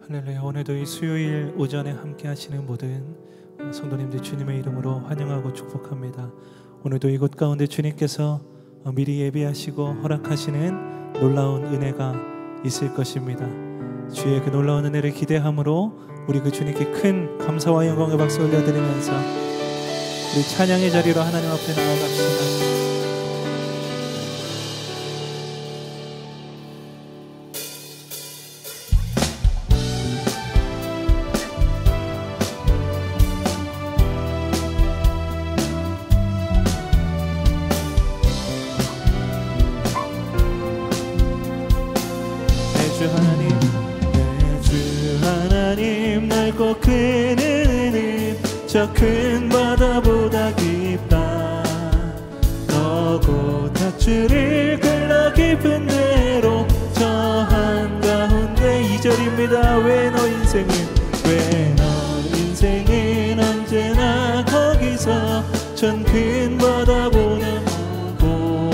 할렐루야. 오늘도 이 수요일 오전에 함께 하시는 모든 성도님들 주님의 이름으로 환영하고 축복합니다. 오늘도 이곳 가운데 주님께서 미리 예비하시고 허락하시는 놀라운 은혜가 있을 것입니다. 주의 그 놀라운 은혜를 기대함으로 우리 그 주님께 큰 감사와 영광의 박수 올려드리면서 우리 찬양의 자리로 하나님 앞에 나아갑시다. 큰 은혜는 저 큰 바다보다 깊다. 너고 닷줄을 끌러 깊은 데로 저 한가운데 2절입니다. 왜 너 인생은 언제나 거기서 전 큰 바다보다 보고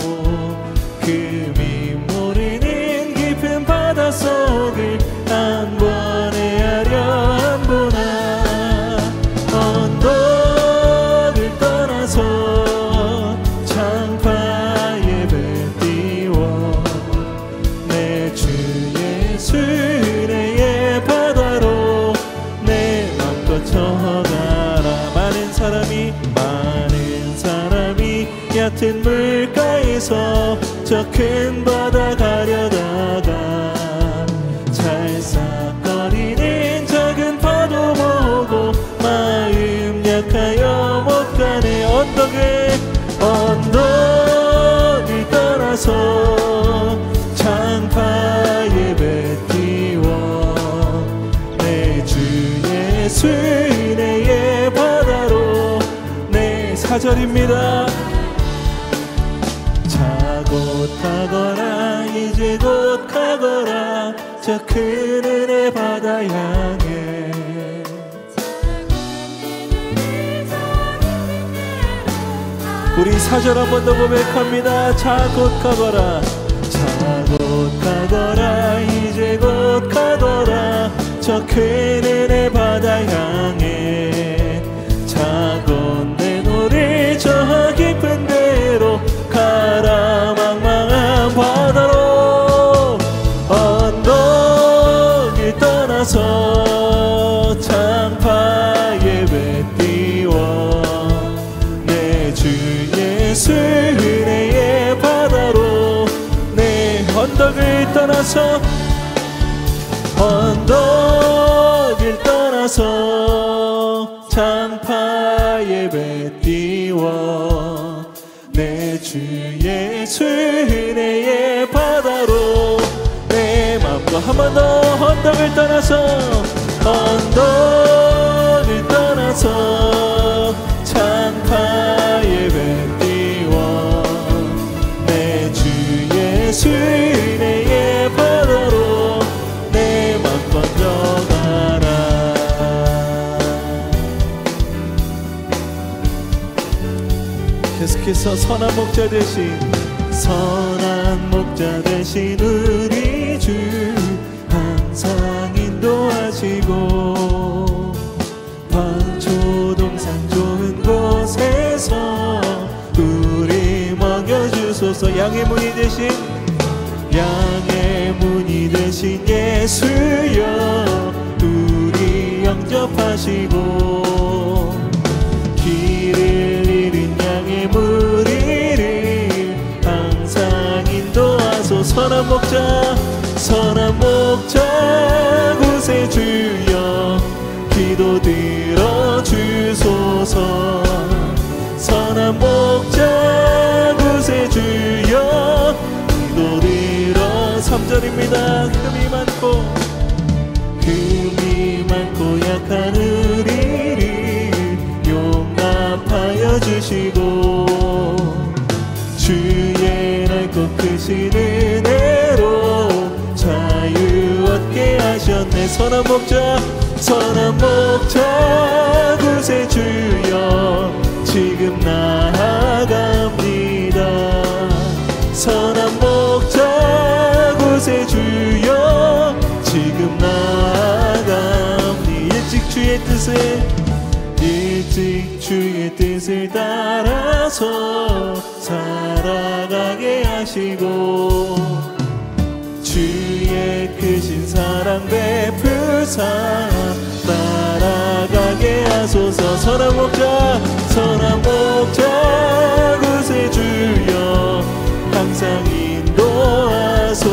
그 밈모르는 깊은 바닷속을 한 번에 하려 언덕을 떠나서 창파에 배 띄워 내 주 예수 은혜의 바다로 내 맘껏 쳐가라. 많은 사람이 얕은 물가에서 저 큰 바다 가려다가 찰싹거리는 작은 파도 보고 마음 약하여 못 가네. 언덕을 떠나서 창파에 배 띄워 내 주 예수 은혜의 바다로 내 4절입니다. 자고 타거라 이제 곧 가거라 저 큰 은혜 바다 향해. 우리 4절 한 번 더 고백합니다. 자 곧 가거라 이제 곧 가거라 저 큰 은혜 바다 향해. 자고 내 노를 저 깊은 데로 가라 망망한 바다로 언덕을 떠나서 창파에 배 띄워 내 주 예수 은혜의 바다로 내 언덕을 떠나서 창파에 배 띄워 내 주 예수 은혜의 바다로 내 맘과 한 번 더 언덕을 떠나서 창파에 배 띄워 내 주 예수 은혜의 바다로 내 맘 건져가라. 계속해서 선한 목자 되신 우리 주 항상 인도하시고 방초동산 좋은 곳에서 우리 먹여주소서. 양의 문이 되신 예수여 우리 영접하시고 길을 잃은 양의 무리를 항상 인도하소. 선한 목자 구세주여 기도 들어주소서. 선한 목자 구세주여 기도 들어. 3절입니다. 흠이 많고 약한 우리를 용납하여 주시고 주의 넓고 크신 은혜로 자유 얻게 하셨네. 선한 목자 구세주여 지금 나아갑니다. 선한 목자 구세주여 지금 나아갑니다. 주의 뜻을 일찍 주의 뜻을 따라서 살아가게 하시고 주의 크신 사랑 베풀사 따라가게 하소서. 선한 목자 구세주여 항상 인도하소서.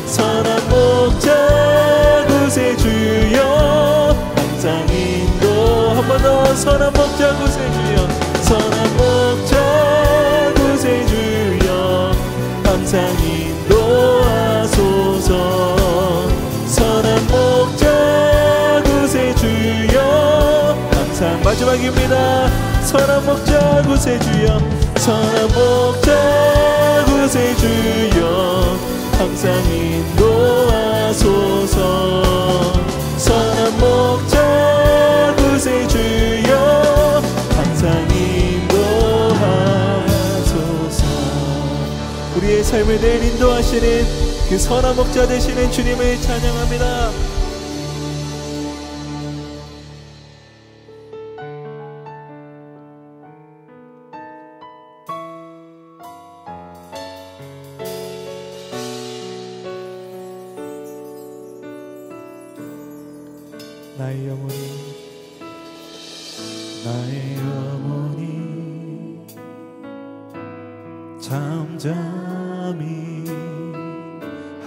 선한 목자 구세주여 항상 인도. 한 번 더. 선한 목자 구세주여 선한 목자 구세주여 항상 인도하소서. 선한 목자 구세주여 항상. 마지막입니다. 선한 목자 구세주여 선한 목자 구세주여 항상 인도하소서. 선한 목자 구세주여 항상 인도하소서. 우리의 삶을 늘 인도하시는 그 선한 목자 되시는 주님을 찬양합니다. 나의 영혼이 잠잠히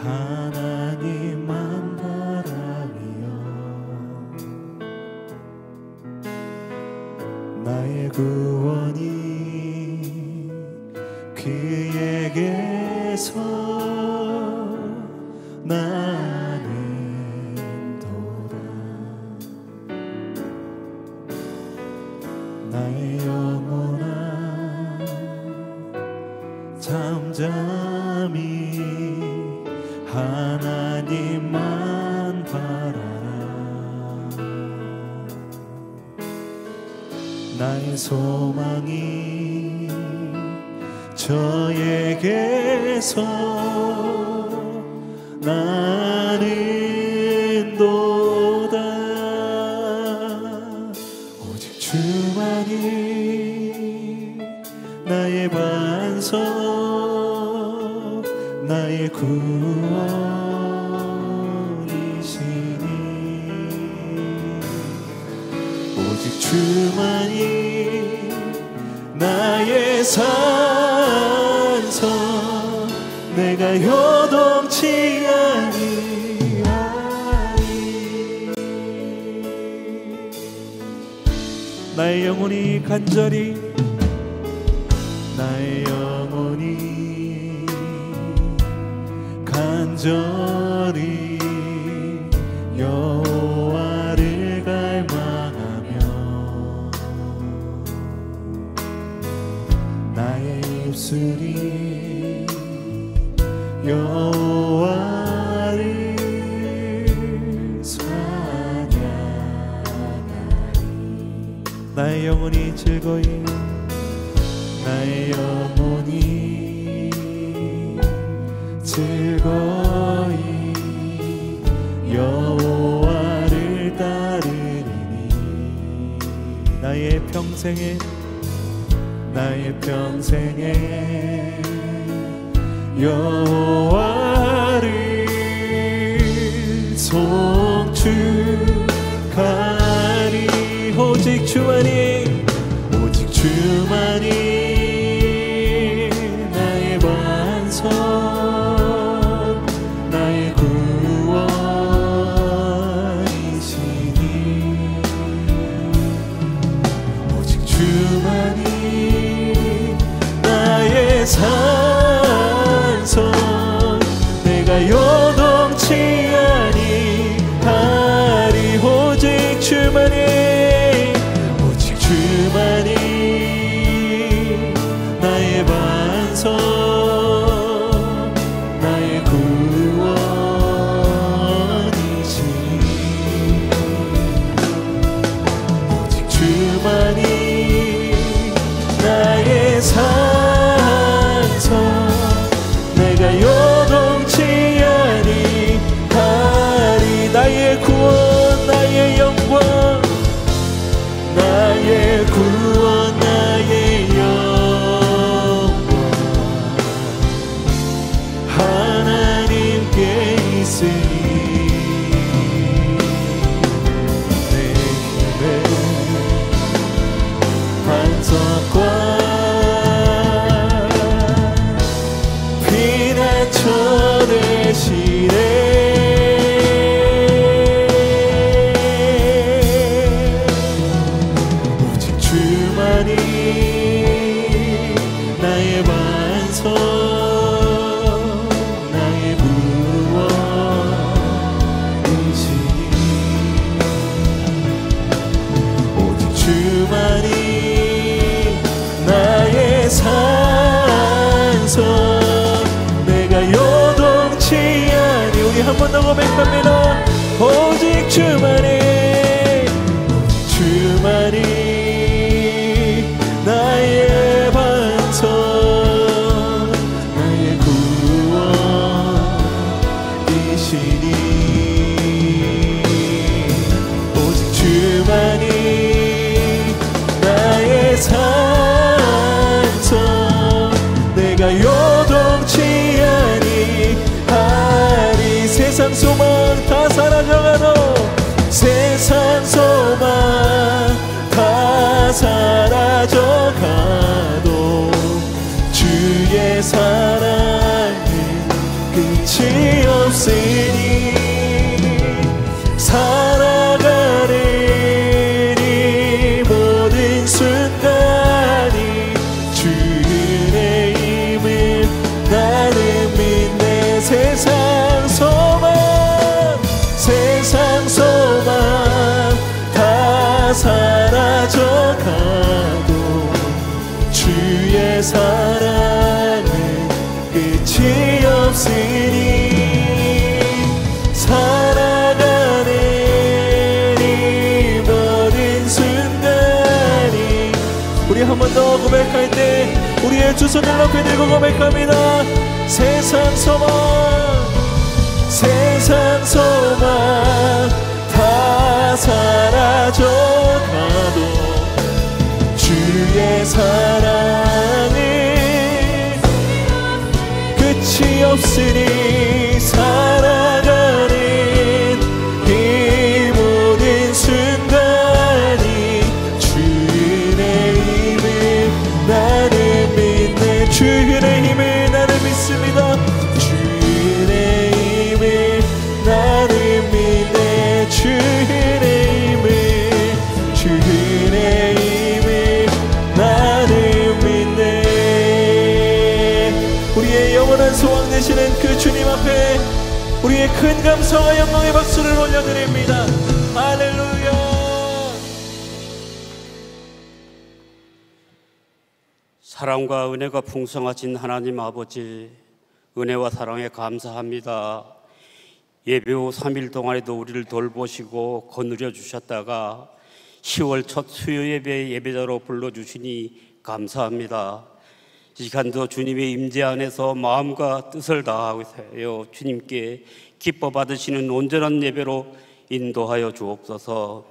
하나님만 바라며 나의 구원이 그에게서 나의 영혼아 잠잠히 하나님만 바라라. 나의 소망이 저에게서 나는 도다. 오직 주만이 나의 반석 나의 구원이시니 오직 주만이 나의 산성 내가 요동치 아니하리. 나의 영혼이 간절히 나의 영혼이 간절히 여호와를 갈망하며 나의 입술이 여호와를 찬양하리. 나의 영혼이 즐거이 나의 영혼이 즐거이 여호와를 따르리니 나의 평생에 여호와를 송축하리. 오직 주만이 나의 반석 나의 구원이시니 오직 주만이 나의 산성 내가 요동치 아니하리. 오직 주만이 고백합니다. 오직 주만이 나의 반석 나의 구원이시니 오직 주만이 나의 산성 내가 요동치 아니하리 세상 소망 다 사라져가도 세상 소망 다 사라져가도 주의 사랑은 끝이 없으니 살아가는 이 모든 순간이 주의 힘을 나는 믿네 세상 소망 다 사라져가도 주의 사랑은 끝이 없으니 살아가는 이 모든 순간이 우리 한 번 더 고백할 때 우리의 두 손을 높이 들고 고백합니다. 세상 소망 다 사라져가도 주의 사랑은 끝이 없으니 살아가는 이 모든 순간이 주의 힘을 나는 믿네 주의 힘을 나는 믿습니다. 주의 힘을 나는 믿네 주의 힘을 나는 믿네 우리의 영원한 소망 되시는 그 주님 앞에 우리의 큰 감사와 영광의 박수를 올려드립니다. 할렐루야. 사랑과 은혜가 풍성하신 하나님 아버지 은혜와 사랑에 감사합니다. 예배 후 3일 동안에도 우리를 돌보시고 거느려 주셨다가 10월 첫 수요 예배 예배자로 불러주시니 감사합니다. 이 시간도 주님의 임재 안에서 마음과 뜻을 다하여 주님께 기뻐 받으시는 온전한 예배로 인도하여 주옵소서.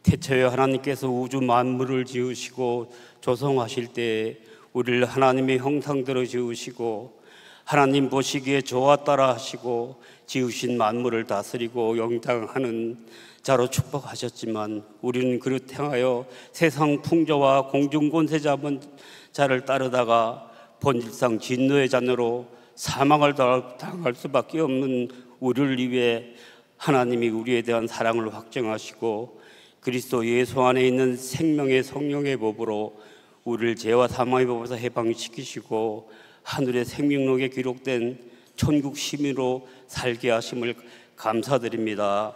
태초에 하나님께서 우주 만물을 지으시고 조성하실 때 우리를 하나님의 형상대로 지으시고 하나님 보시기에 좋았다라 하시고 지으신 만물을 다스리고 영장하는 자로 축복하셨지만 우리는 그릇 행하여 세상 풍조와 공중권세 잡은 자를 따르다가 본질상 진노의 자녀로 사망을 당할 수밖에 없는 우리를 위해 하나님이 우리에 대한 사랑을 확증하시고 그리스도 예수 안에 있는 생명의 성령의 법으로 우리를 죄와 사망의 법에서 해방시키시고 하늘의 생명록에 기록된 천국 시민으로 살게 하심을 감사드립니다.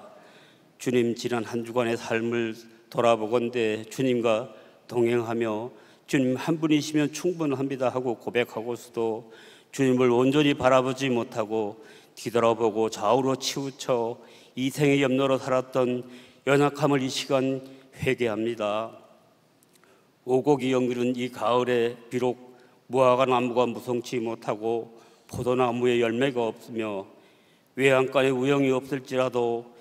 주님, 지난 한 주간의 삶을 돌아보건대 주님과 동행하며 주님 한 분이시면 충분합니다 하고 고백하고서도 주님을 온전히 바라보지 못하고 뒤돌아보고 좌우로 치우쳐 이생의 염려로 살았던 연약함을 이 시간 회개합니다. 오곡이 연기는 이 가을에 비록 무화과 나무가 무성치 못하고 포도나무에 열매가 없으며 외양간에 우영이 없을지라도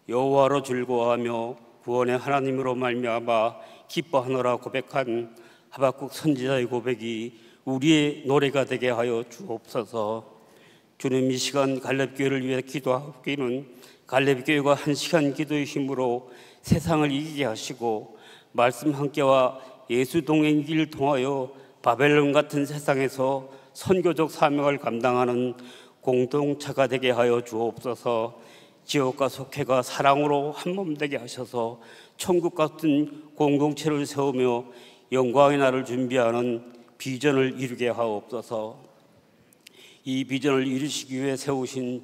여호와로 즐거워하며 구원의 하나님으로 말미암아 기뻐하노라 고백한 하박국 선지자의 고백이 우리의 노래가 되게 하여 주옵소서. 주님, 이 시간 갈렙교회를 위해 기도하기는 갈렙교회가 한 시간 기도의 힘으로 세상을 이기게 하시고 말씀 함께와 예수 동행 길을 통하여 바벨론 같은 세상에서 선교적 사명을 감당하는 공동체가 되게 하여 주옵소서. 지옥과 속회가 사랑으로 한몸 되게 하셔서 천국 같은 공동체를 세우며 영광의 날을 준비하는 비전을 이루게 하옵소서. 이 비전을 이루시기 위해 세우신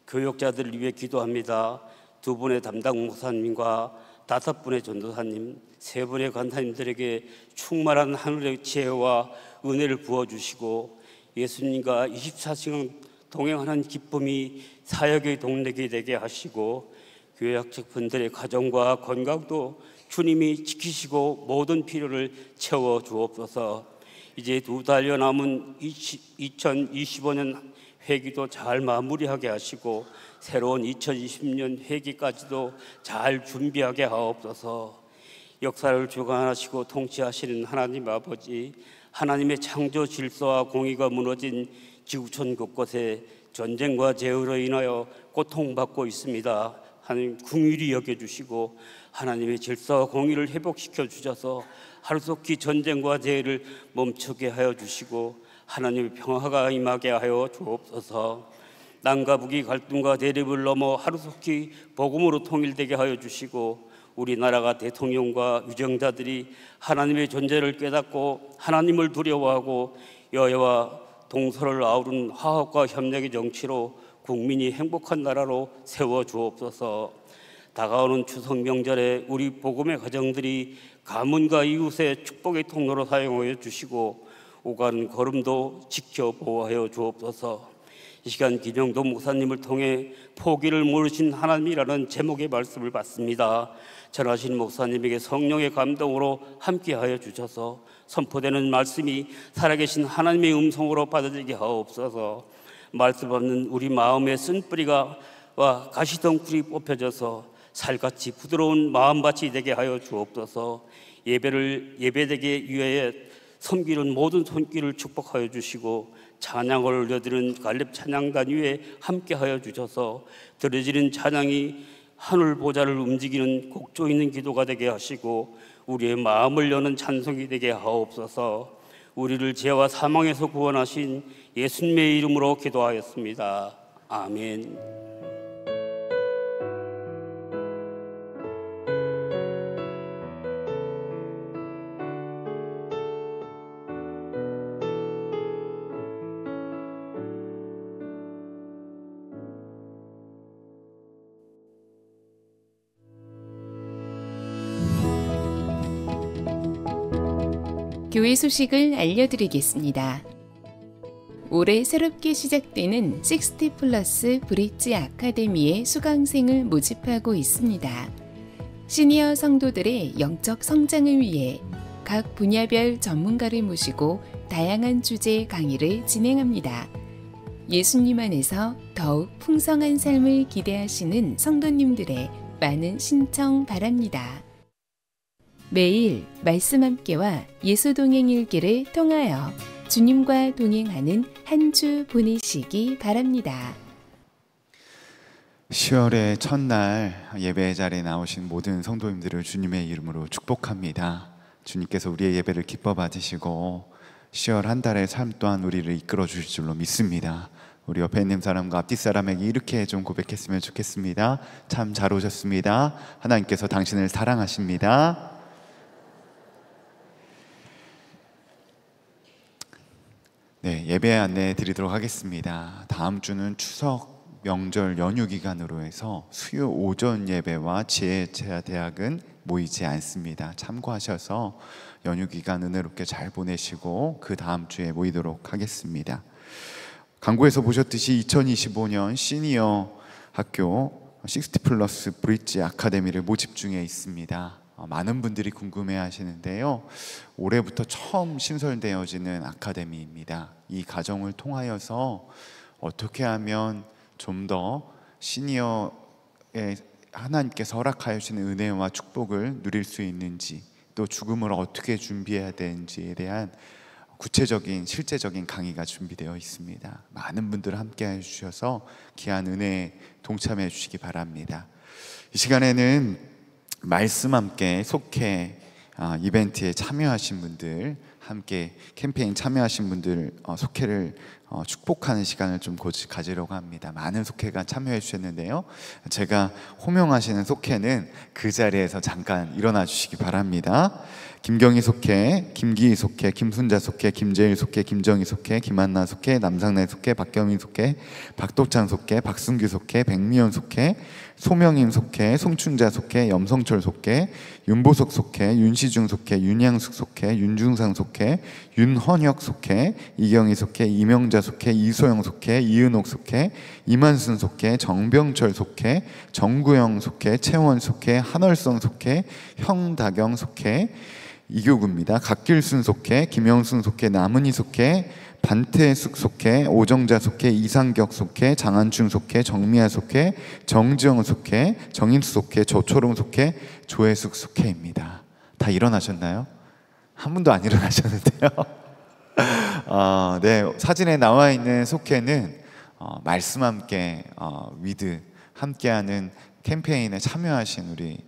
교역자들을 위해 기도합니다. 2분의 담당 목사님과 5분의 전도사님, 3분의 간사님들에게 충만한 하늘의 지혜와 은혜를 부어주시고 예수님과 24시간 동행하는 기쁨이 사역의 동력이 되게 하시고 교회 학생분들의 가정과 건강도 주님이 지키시고 모든 필요를 채워 주옵소서. 이제 2달여 남은 2025년 회기도 잘 마무리하게 하시고 새로운 2020년 회기까지도 잘 준비하게 하옵소서. 역사를 주관하시고 통치하시는 하나님 아버지, 하나님의 창조 질서와 공의가 무너진 지구촌 곳곳에 전쟁과 재해로 인하여 고통받고 있습니다. 하나님 긍휼히 여겨주시고 하나님의 질서와 공의를 회복시켜 주셔서 하루속히 전쟁과 재해를 멈추게 하여 주시고 하나님의 평화가 임하게 하여 주옵소서. 남과 북이 갈등과 대립을 넘어 하루속히 복음으로 통일되게 하여 주시고 우리나라가 대통령과 유정자들이 하나님의 존재를 깨닫고 하나님을 두려워하고 여야와 동서를 아우른 화합과 협력의 정치로 국민이 행복한 나라로 세워주옵소서. 다가오는 추석 명절에 우리 복음의 가정들이 가문과 이웃의 축복의 통로로 사용하여 주시고 오가는 걸음도 지켜 보호하여 주옵소서. 이 시간 김영도 목사님을 통해 포기를 모르신 하나님이라는 제목의 말씀을 받습니다. 전하신 목사님에게 성령의 감동으로 함께하여 주셔서 선포되는 말씀이 살아계신 하나님의 음성으로 받아들이게 하옵소서. 말씀 없는 우리 마음의 쓴뿌리가 와 가시덩굴이 뽑혀져서 살같이 부드러운 마음밭이 되게 하여 주옵소서. 예배되게 위하여 섬기는 모든 손길을 축복하여 주시고 찬양을 올려드리는 갈렙 찬양단 위에 함께하여 주셔서 들어지는 찬양이 하늘 보좌를 움직이는 곡조 있는 기도가 되게 하시고 우리의 마음을 여는 찬송이 되게 하옵소서. 우리를 죄와 사망에서 구원하신 예수님의 이름으로 기도하였습니다. 아멘. 교회 소식을 알려드리겠습니다. 올해 새롭게 시작되는 60플러스 브릿지 아카데미의 수강생을 모집하고 있습니다. 시니어 성도들의 영적 성장을 위해 각 분야별 전문가를 모시고 다양한 주제의 강의를 진행합니다. 예수님 안에서 더욱 풍성한 삶을 기대하시는 성도님들의 많은 신청 바랍니다. 매일 말씀 함께와 예수 동행 일기를 통하여 주님과 동행하는 한 주 보내시기 바랍니다. 10월의 첫날 예배 자리에 나오신 모든 성도님들을 주님의 이름으로 축복합니다. 주님께서 우리의 예배를 기뻐 받으시고 10월 한 달의 삶 또한 우리를 이끌어 주실 줄로 믿습니다. 우리 옆에 있는 사람과 앞뒤 사람에게 이렇게 좀 고백했으면 좋겠습니다. 참 잘 오셨습니다. 하나님께서 당신을 사랑하십니다. 네, 예배 안내해 드리도록 하겠습니다. 다음 주는 추석 명절 연휴 기간으로 해서 수요 오전 예배와 지혜대학은 모이지 않습니다. 참고하셔서 연휴 기간 은혜롭게 잘 보내시고 그 다음 주에 모이도록 하겠습니다. 광고에서 보셨듯이 2025년 시니어 학교 60플러스 브릿지 아카데미를 모집 중에 있습니다. 많은 분들이 궁금해 하시는데요. 올해부터 처음 신설되어지는 아카데미입니다. 이 과정을 통하여서 어떻게 하면 좀 더 시니어의 하나님께서 허락하여 주시는 은혜와 축복을 누릴 수 있는지, 또 죽음을 어떻게 준비해야 되는지에 대한 구체적인 실제적인 강의가 준비되어 있습니다. 많은 분들 함께 해주셔서 귀한 은혜에 동참해 주시기 바랍니다. 이 시간에는 말씀 함께 속해 이벤트에 참여하신 분들, 함께 캠페인 참여하신 분들 속해를 축복하는 시간을 좀 가지려고 합니다. 많은 속해가 참여해 주셨는데요, 제가 호명하시는 속해는 그 자리에서 잠깐 일어나 주시기 바랍니다. 김경희 속해, 김기희 속해, 김순자 속해, 김재일 속해, 김정희 속해, 김한나 속해, 남상래 속해, 박경민 속해, 박도찬 속해, 박승규 속해, 백미연 속해, 소명임 속해, 송춘자 속해, 염성철 속해, 윤보석 속해, 윤시중 속해, 윤양숙 속해, 윤중상 속해, 속해, 윤헌혁 속해, 이경희 속해, 이명자 속해, 이소영 속해, 이은옥 속해, 이만순 속해, 정병철 속해, 정구영 속해, 채원 속해, 한월성 속해, 형다경 속해, 이교구입니다. 각길순 속해, 김영순 속해, 남은희 속해, 반태숙 속해, 오정자 속해, 이상격 속해, 장한충 속해, 정미아 속해, 정지영 속해, 정인수 속해, 조초롱 속해, 조혜숙 속해입니다. 다 일어나셨나요? 한 분도 안 일어나셨는데요. 네, 사진에 나와 있는 속해는 말씀 함께 위드 함께하는 캠페인에 참여하신 우리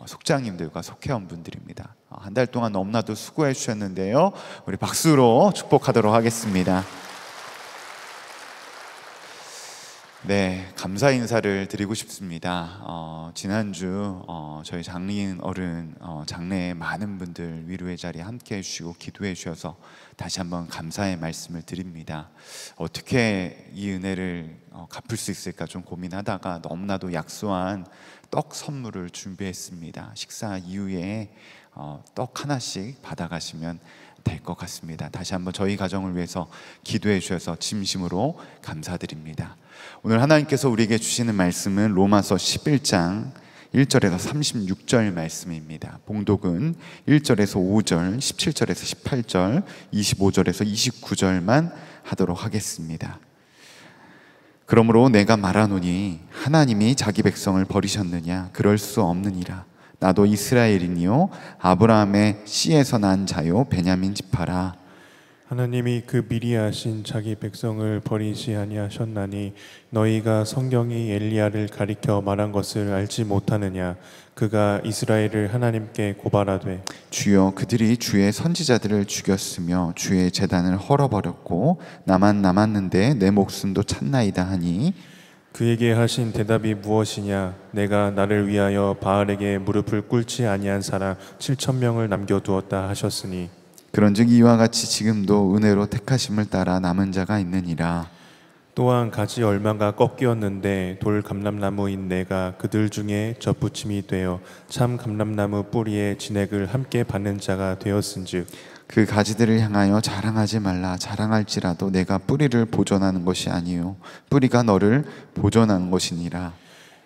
속장님들과 속회원분들입니다. 한 달 동안 너무나도 수고해 주셨는데요. 우리 박수로 축복하도록 하겠습니다. 네, 감사 인사를 드리고 싶습니다. 지난주 저희 장인 어른 장래에 많은 분들 위로의 자리에 함께 해주시고 기도해 주셔서 다시 한번 감사의 말씀을 드립니다. 어떻게 이 은혜를 갚을 수 있을까 좀 고민하다가 너무나도 약소한 떡 선물을 준비했습니다. 식사 이후에 떡 하나씩 받아가시면 될 것 같습니다. 다시 한번 저희 가정을 위해서 기도해 주셔서 진심으로 감사드립니다. 오늘 하나님께서 우리에게 주시는 말씀은 로마서 11장 1절에서 36절 말씀입니다. 봉독은 1절에서 5절, 17절에서 18절, 25절에서 29절만 하도록 하겠습니다. 그러므로 내가 말하노니 하나님이 자기 백성을 버리셨느냐? 그럴 수 없느니라. 나도 이스라엘이니요 아브라함의 씨에서 난 자요 베냐민 지파라. 하나님이 그 미리 하신 자기 백성을 버리지 아니하셨나니 너희가 성경이 엘리야를 가리켜 말한 것을 알지 못하느냐? 그가 이스라엘을 하나님께 고발하되 주여 그들이 주의 선지자들을 죽였으며 주의 제단을 헐어버렸고 나만 남았는데 내 목숨도 찾나이다 하니 그에게 하신 대답이 무엇이냐? 내가 나를 위하여 바알에게 무릎을 꿇지 아니한 사람 7,000명을 남겨두었다 하셨으니 그런즉 이와 같이 지금도 은혜로 택하심을 따라 남은 자가 있느니라. 또한 가지 얼마가 꺾이었는데 돌 감람나무인 내가 그들 중에 젖붙임이 되어 참 감람나무 뿌리에 진액을 함께 받는 자가 되었은즉 그 가지들을 향하여 자랑하지 말라. 자랑할지라도 내가 뿌리를 보존하는 것이 아니요 뿌리가 너를 보존하는 것이니라.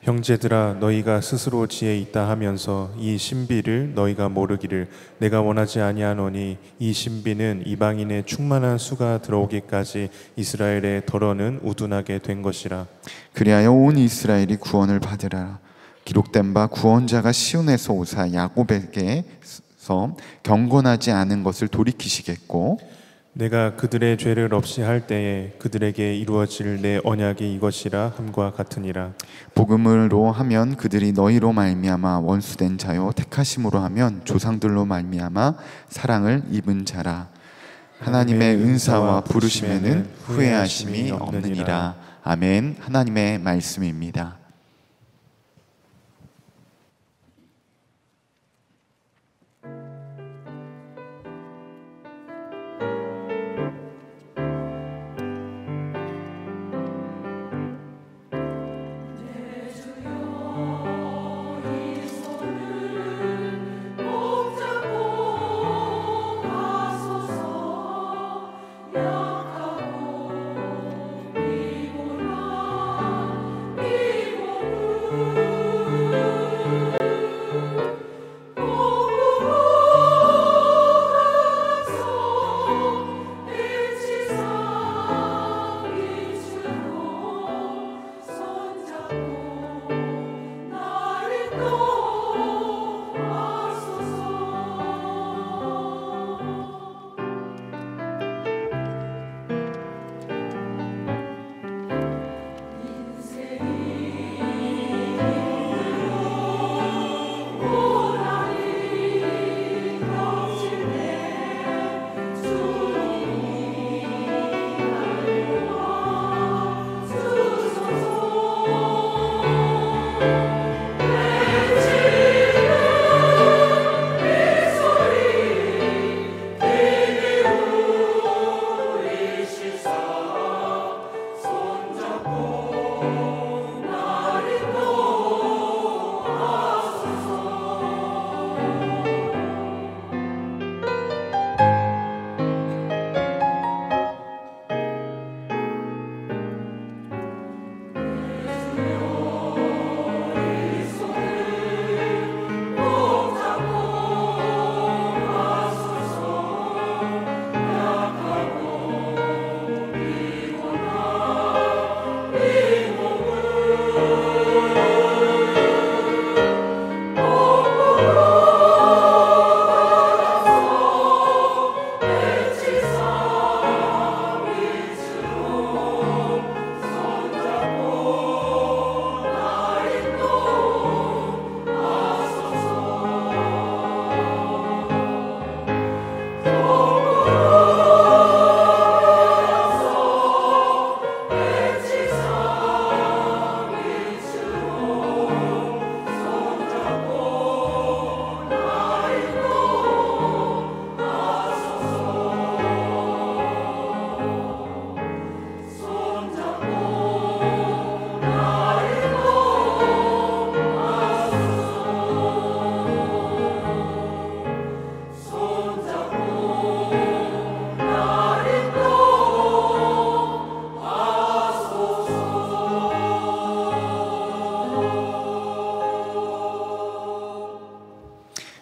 형제들아 너희가 스스로 지혜 있다 하면서 이 신비를 너희가 모르기를 내가 원하지 아니하노니 이 신비는 이방인의 충만한 수가 들어오기까지 이스라엘의 덜어는 우둔하게 된 것이라. 그리하여 온 이스라엘이 구원을 받으라. 기록된 바 구원자가 시온에서 오사 야곱에게서 경건하지 않은 것을 돌이키시겠고 내가 그들의 죄를 없이 할 때에 그들에게 이루어질 내 언약이 이것이라 함과 같으니라. 복음으로 하면 그들이 너희로 말미암아 원수된 자요 택하심으로 하면 조상들로 말미암아 사랑을 입은 자라. 하나님의 은사와 부르심에는 후회하심이 없느니라. 아멘. 하나님의 말씀입니다.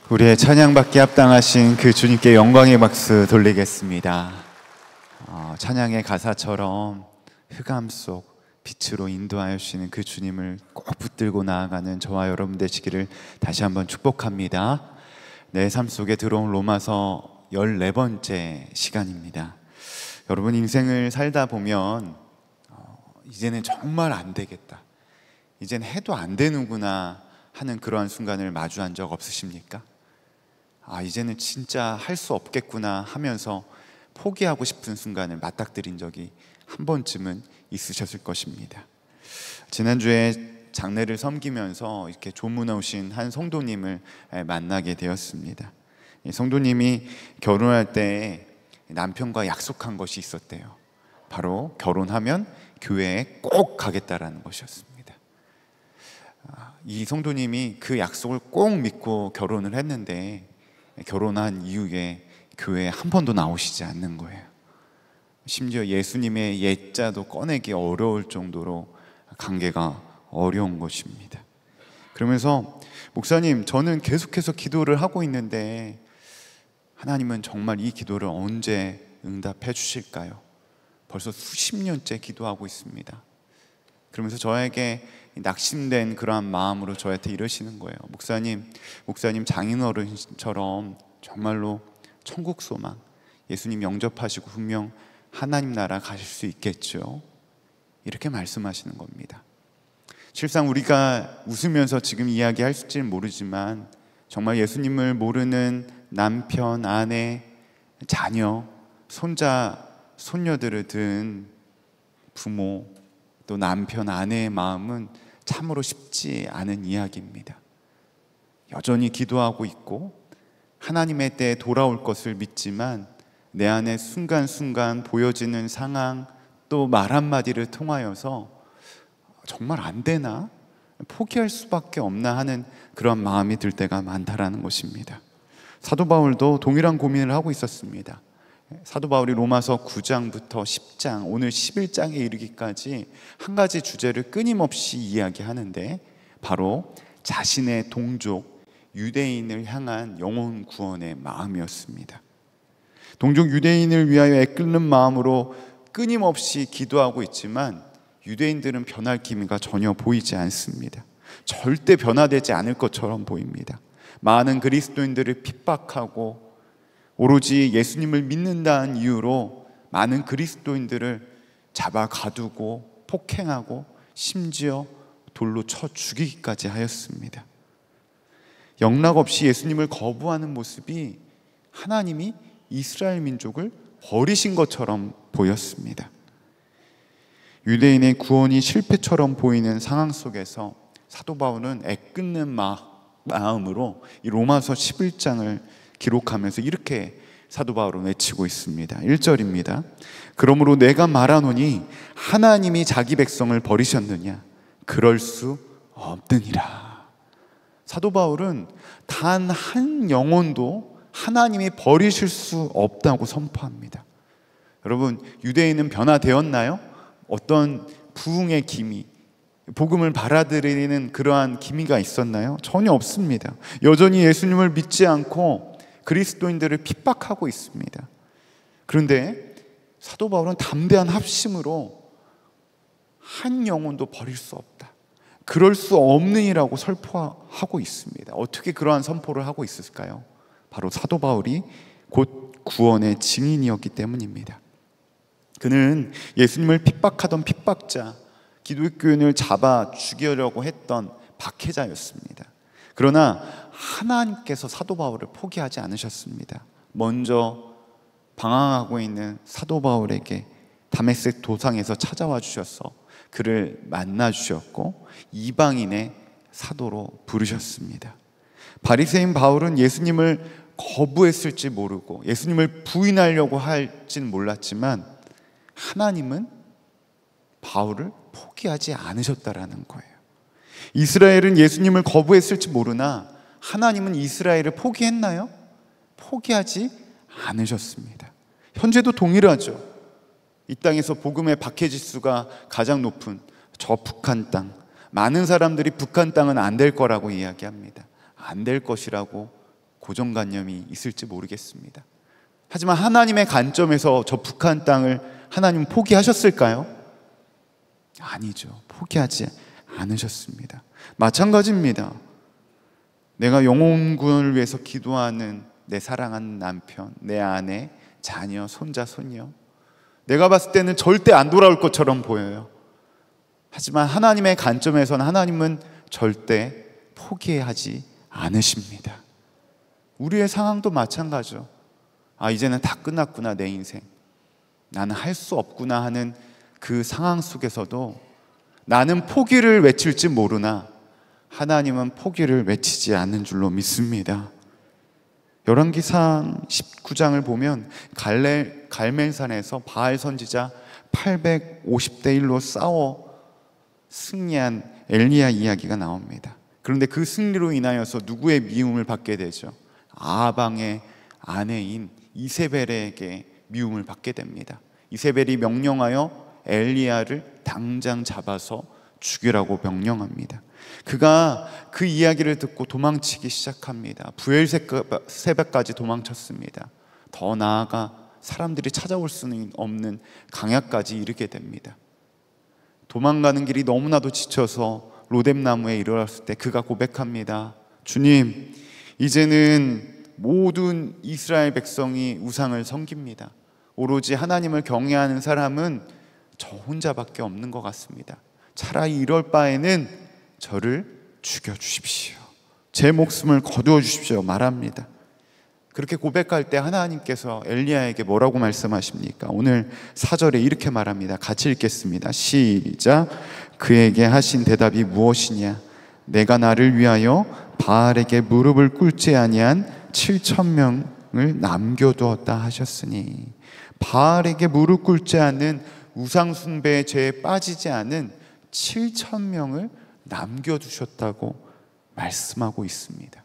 우리의 찬양받기 합당하신 그 주님께 영광의 박수 돌리겠습니다. 찬양의 가사처럼 흑암 속 빛으로 인도하여 주시는 그 주님을 꼭 붙들고 나아가는 저와 여러분 되시기를 다시 한번 축복합니다. 내 삶 속에 들어온 로마서 14번째 시간입니다. 여러분, 인생을 살다 보면 이제는 정말 안 되겠다, 이제는 해도 안 되는구나 하는 그러한 순간을 마주한 적 없으십니까? 이제는 진짜 할 수 없겠구나 하면서 포기하고 싶은 순간을 맞닥뜨린 적이 한 번쯤은 있으셨을 것입니다. 지난주에 장례를 섬기면서 이렇게 조문에 오신 한 성도님을 만나게 되었습니다. 이 성도님이 결혼할 때 남편과 약속한 것이 있었대요. 바로 결혼하면 교회에 꼭 가겠다라는 것이었습니다. 이 성도님이 그 약속을 꼭 믿고 결혼을 했는데 결혼한 이후에 교회에 한 번도 나오시지 않는 거예요. 심지어 예수님의 예자도 꺼내기 어려울 정도로 관계가 어려운 것입니다. 그러면서 목사님, 저는 계속해서 기도를 하고 있는데 하나님은 정말 이 기도를 언제 응답해 주실까요? 벌써 수십 년째 기도하고 있습니다. 그러면서 저에게 낙심된 그러한 마음으로 저한테 이러시는 거예요. 목사님 장인어른처럼 정말로 천국 소망, 예수님 영접하시고 분명 하나님 나라 가실 수 있겠죠? 이렇게 말씀하시는 겁니다. 실상 우리가 웃으면서 지금 이야기할지는 모르지만 정말 예수님을 모르는 남편, 아내, 자녀, 손자, 손녀들을 둔 부모, 또 남편, 아내의 마음은 참으로 쉽지 않은 이야기입니다. 여전히 기도하고 있고 하나님의 때에 돌아올 것을 믿지만 내 안에 순간순간 보여지는 상황, 또 말 한마디를 통하여서 정말 안 되나? 포기할 수밖에 없나 하는 그런 마음이 들 때가 많다라는 것입니다. 사도 바울도 동일한 고민을 하고 있었습니다. 사도 바울이 로마서 9장부터 10장, 오늘 11장에 이르기까지 한 가지 주제를 끊임없이 이야기하는데 바로 자신의 동족 유대인을 향한 영혼 구원의 마음이었습니다. 동족 유대인을 위하여 애끓는 마음으로 끊임없이 기도하고 있지만 유대인들은 변할 기미가 전혀 보이지 않습니다. 절대 변화되지 않을 것처럼 보입니다. 많은 그리스도인들을 핍박하고 오로지 예수님을 믿는다는 이유로 많은 그리스도인들을 잡아 가두고 폭행하고 심지어 돌로 쳐 죽이기까지 하였습니다. 영락없이 예수님을 거부하는 모습이 하나님이 이스라엘 민족을 버리신 것처럼 보였습니다. 유대인의 구원이 실패처럼 보이는 상황 속에서 사도 바울은 애끓는 마음으로 이 로마서 11장을 기록하면서 이렇게 사도 바울은 외치고 있습니다. 1절입니다. 그러므로 내가 말하노니 하나님이 자기 백성을 버리셨느냐? 그럴 수 없느니라. 사도 바울은 단 한 영혼도 하나님이 버리실 수 없다고 선포합니다. 여러분, 유대인은 변화되었나요? 어떤 부흥의 기미, 복음을 받아들이는 그러한 기미가 있었나요? 전혀 없습니다. 여전히 예수님을 믿지 않고 그리스도인들을 핍박하고 있습니다. 그런데 사도 바울은 담대한 합심으로 한 영혼도 버릴 수 없다, 그럴 수 없느니라고 선포하고 있습니다. 어떻게 그러한 선포를 하고 있을까요? 바로 사도 바울이 곧 구원의 증인이었기 때문입니다. 그는 예수님을 핍박하던 핍박자, 기독교인을 잡아 죽이려고 했던 박해자였습니다. 그러나 하나님께서 사도 바울을 포기하지 않으셨습니다. 먼저 방황하고 있는 사도 바울에게 다메섹 도상에서 찾아와 주셔서 그를 만나 주셨고 이방인의 사도로 부르셨습니다. 바리새인 바울은 예수님을 거부했을지 모르고 예수님을 부인하려고 할지는 몰랐지만 하나님은 바울을 포기하지 않으셨다라는 거예요. 이스라엘은 예수님을 거부했을지 모르나 하나님은 이스라엘을 포기했나요? 포기하지 않으셨습니다. 현재도 동일하죠. 이 땅에서 복음의 박해지수가 가장 높은 저 북한 땅, 많은 사람들이 북한 땅은 안 될 거라고 이야기합니다. 안 될 것이라고 고정관념이 있을지 모르겠습니다. 하지만 하나님의 관점에서 저 북한 땅을 하나님은 포기하셨을까요? 아니죠. 포기하지 않으셨습니다. 마찬가지입니다. 내가 영혼군을 위해서 기도하는 내 사랑하는 남편, 내 아내, 자녀, 손자, 손녀, 내가 봤을 때는 절대 안 돌아올 것처럼 보여요. 하지만 하나님의 관점에서는 하나님은 절대 포기하지 않으십니다. 우리의 상황도 마찬가지죠. 이제는 다 끝났구나, 내 인생. 나는 할 수 없구나 하는 그 상황 속에서도 나는 포기를 외칠지 모르나 하나님은 포기를 외치지 않는 줄로 믿습니다. 열왕기상 19장을 보면 갈멜산에서 바알 선지자 850대 1로 싸워 승리한 엘리야 이야기가 나옵니다. 그런데 그 승리로 인하여서 누구의 미움을 받게 되죠? 아방의 아내인 이세벨에게 미움을 받게 됩니다. 이세벨이 명령하여 엘리야를 당장 잡아서 죽이라고 명령합니다. 그가 그 이야기를 듣고 도망치기 시작합니다. 부엘세바까지 도망쳤습니다. 더 나아가 사람들이 찾아올 수는 없는 강야까지 이르게 됩니다. 도망가는 길이 너무나도 지쳐서 로뎀나무에 이르렀을 때 그가 고백합니다. 주님, 이제는 모든 이스라엘 백성이 우상을 섬깁니다. 오로지 하나님을 경외하는 사람은 저 혼자밖에 없는 것 같습니다. 차라리 이럴 바에는 저를 죽여주십시오. 제 목숨을 거두어 주십시오 말합니다. 그렇게 고백할 때 하나님께서 엘리야에게 뭐라고 말씀하십니까? 오늘 4절에 이렇게 말합니다. 같이 읽겠습니다. 시작. 그에게 하신 대답이 무엇이냐? 내가 나를 위하여 바알에게 무릎을 꿇지 아니한 7,000명을 남겨두었다 하셨으니, 바알에게 무릎 꿇지 않는 우상 숭배의 죄에 빠지지 않은 7,000명을 남겨두셨다고 말씀하고 있습니다.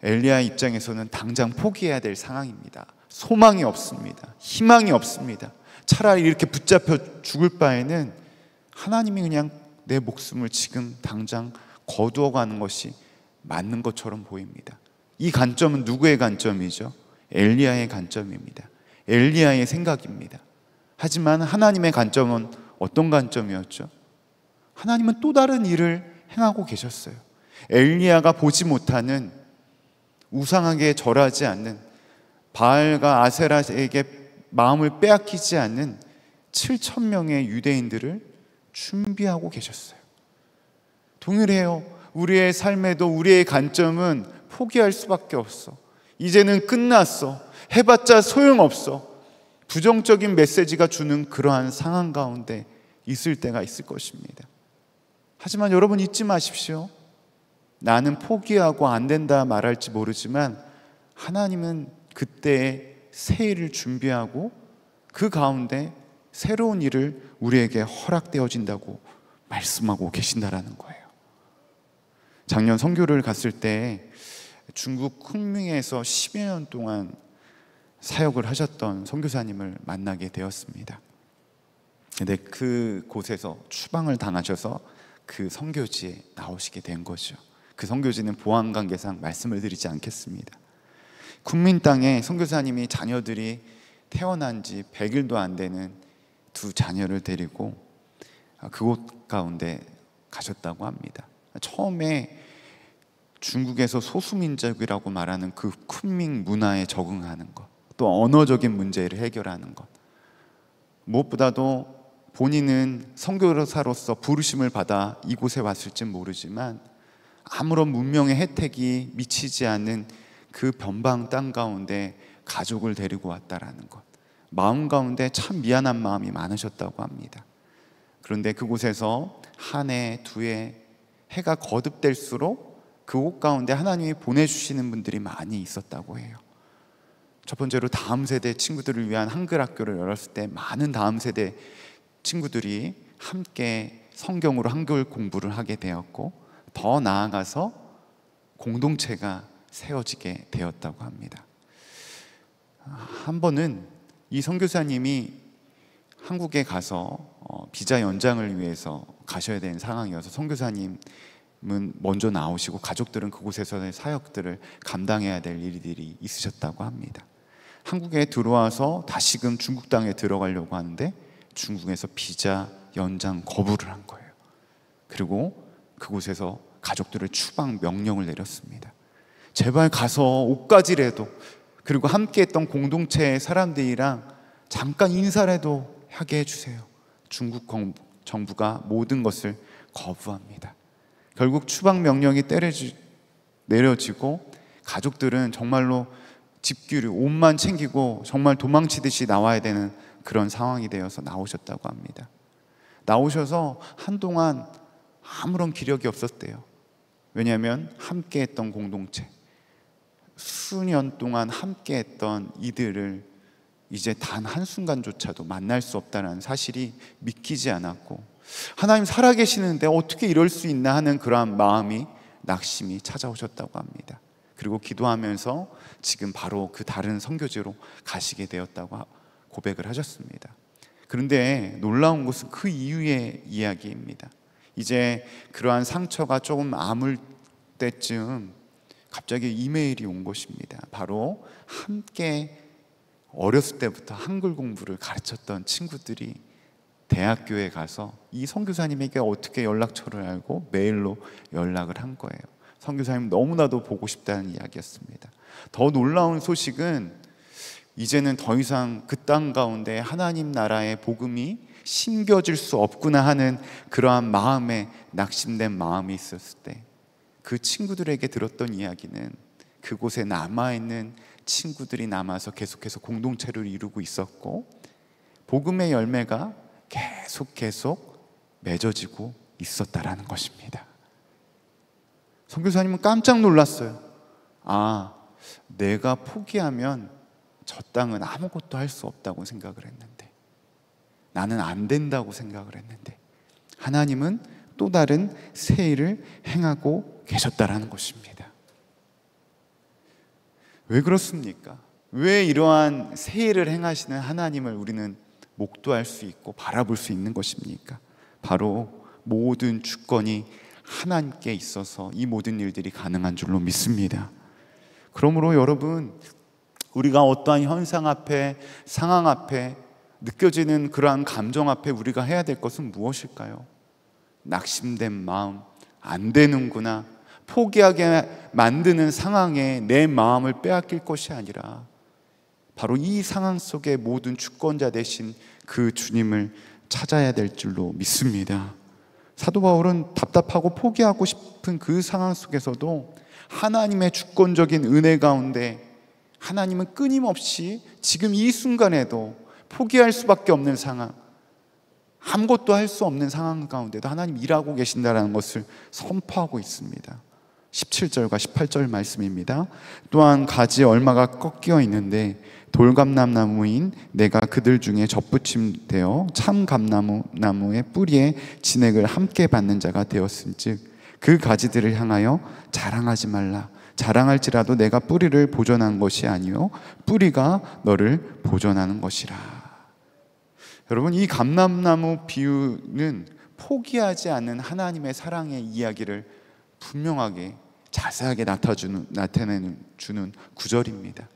엘리야 입장에서는 당장 포기해야 될 상황입니다. 소망이 없습니다. 희망이 없습니다. 차라리 이렇게 붙잡혀 죽을 바에는 하나님이 그냥 내 목숨을 지금 당장 거두어가는 것이 맞는 것처럼 보입니다. 이 관점은 누구의 관점이죠? 엘리야의 관점입니다. 엘리야의 생각입니다. 하지만 하나님의 관점은 어떤 관점이었죠? 하나님은 또 다른 일을 행하고 계셨어요. 엘리야가 보지 못하는, 우상하게 절하지 않는, 바알과 아세라에게 마음을 빼앗기지 않는 7,000명의 유대인들을 준비하고 계셨어요. 동일해요. 우리의 삶에도 우리의 관점은 포기할 수밖에 없어. 이제는 끝났어. 해봤자 소용없어. 부정적인 메시지가 주는 그러한 상황 가운데 있을 때가 있을 것입니다. 하지만 여러분 잊지 마십시오. 나는 포기하고 안 된다 말할지 모르지만 하나님은 그때의 새 일을 준비하고 그 가운데 새로운 일을 우리에게 허락되어진다고 말씀하고 계신다라는 거예요. 작년 선교를 갔을 때 중국 쿤밍에서 10여 년 동안 사역을 하셨던 선교사님을 만나게 되었습니다. 근데 그곳에서 추방을 당하셔서 그 선교지에 나오시게 된 거죠. 그 선교지는 보안 관계상 말씀을 드리지 않겠습니다. 쿤민 땅에 선교사님이 자녀들이 태어난 지 100일도 안 되는 두 자녀를 데리고 그곳 가운데 가셨다고 합니다. 처음에 중국에서 소수민족이라고 말하는 그 쿤밍 문화에 적응하는 것, 또 언어적인 문제를 해결하는 것, 무엇보다도 본인은 선교사로서 부르심을 받아 이곳에 왔을진 모르지만 아무런 문명의 혜택이 미치지 않는 그 변방 땅 가운데 가족을 데리고 왔다라는 것, 마음 가운데 참 미안한 마음이 많으셨다고 합니다. 그런데 그곳에서 한 해, 두 해, 해가 거듭될수록 그곳 가운데 하나님이 보내주시는 분들이 많이 있었다고 해요. 첫 번째로 다음 세대 친구들을 위한 한글 학교를 열었을 때 많은 다음 세대 친구들이 함께 성경으로 한글 공부를 하게 되었고, 더 나아가서 공동체가 세워지게 되었다고 합니다. 한 번은 이 선교사님이 한국에 가서 비자 연장을 위해서 가셔야 되는 상황이어서 선교사님 먼저 나오시고 가족들은 그곳에서의 사역들을 감당해야 될 일들이 있으셨다고 합니다. 한국에 들어와서 다시금 중국 땅에 들어가려고 하는데 중국에서 비자 연장 거부를 한 거예요. 그리고 그곳에서 가족들을 추방 명령을 내렸습니다. 제발 가서 옷가지라도, 그리고 함께했던 공동체의 사람들이랑 잠깐 인사라도 하게 해주세요. 중국 정부가 모든 것을 거부합니다. 결국 추방 명령이 내려지고 가족들은 정말로 집규를 옷만 챙기고 정말 도망치듯이 나와야 되는 그런 상황이 되어서 나오셨다고 합니다. 나오셔서 한동안 아무런 기력이 없었대요. 왜냐하면 함께했던 공동체, 수년 동안 함께했던 이들을 이제 단 한순간조차도 만날 수 없다는 사실이 믿기지 않았고, 하나님 살아계시는데 어떻게 이럴 수 있나 하는 그러한 마음이, 낙심이 찾아오셨다고 합니다. 그리고 기도하면서 지금 바로 그 다른 선교지로 가시게 되었다고 고백을 하셨습니다. 그런데 놀라운 것은 그 이후의 이야기입니다. 이제 그러한 상처가 조금 아물 때쯤 갑자기 이메일이 온 것입니다. 바로 함께 어렸을 때부터 한글 공부를 가르쳤던 친구들이 대학교에 가서 이 선교사님에게 어떻게 연락처를 알고 메일로 연락을 한 거예요. 선교사님 너무나도 보고 싶다는 이야기였습니다. 더 놀라운 소식은 이제는 더 이상 그 땅 가운데 하나님 나라의 복음이 심겨질 수 없구나 하는 그러한 마음에, 낙심된 마음이 있었을 때 그 친구들에게 들었던 이야기는 그곳에 남아있는 친구들이 남아서 계속해서 공동체를 이루고 있었고, 복음의 열매가 계속 맺어지고 있었다라는 것입니다. 선교사님은 깜짝 놀랐어요. 아, 내가 포기하면 저 땅은 아무것도 할 수 없다고 생각을 했는데, 나는 안 된다고 생각을 했는데 하나님은 또 다른 새 일을 행하고 계셨다라는 것입니다. 왜 그렇습니까? 왜 이러한 새 일을 행하시는 하나님을 우리는 목도할 수 있고 바라볼 수 있는 것입니까? 바로 모든 주권이 하나님께 있어서 이 모든 일들이 가능한 줄로 믿습니다. 그러므로 여러분, 우리가 어떠한 현상 앞에, 상황 앞에, 느껴지는 그러한 감정 앞에 우리가 해야 될 것은 무엇일까요? 낙심된 마음, 안 되는구나, 포기하게 만드는 상황에 내 마음을 빼앗길 것이 아니라 바로 이 상황 속에 모든 주권자 되신 그 주님을 찾아야 될 줄로 믿습니다. 사도 바울은 답답하고 포기하고 싶은 그 상황 속에서도 하나님의 주권적인 은혜 가운데 하나님은 끊임없이 지금 이 순간에도 포기할 수밖에 없는 상황, 아무것도 할 수 없는 상황 가운데도 하나님 일하고 계신다는 것을 선포하고 있습니다. 17절과 18절 말씀입니다. 또한 가지 얼마가 꺾여 있는데 돌감람나무인 내가 그들 중에 접붙임되어 참감나무의 뿌리에 진액을 함께 받는 자가 되었은즉 그 가지들을 향하여 자랑하지 말라. 자랑할지라도 내가 뿌리를 보존한 것이 아니요 뿌리가 너를 보존하는 것이라. 여러분, 이 감람나무 비유는 포기하지 않는 하나님의 사랑의 이야기를 분명하게 자세하게 나타내주는 구절입니다.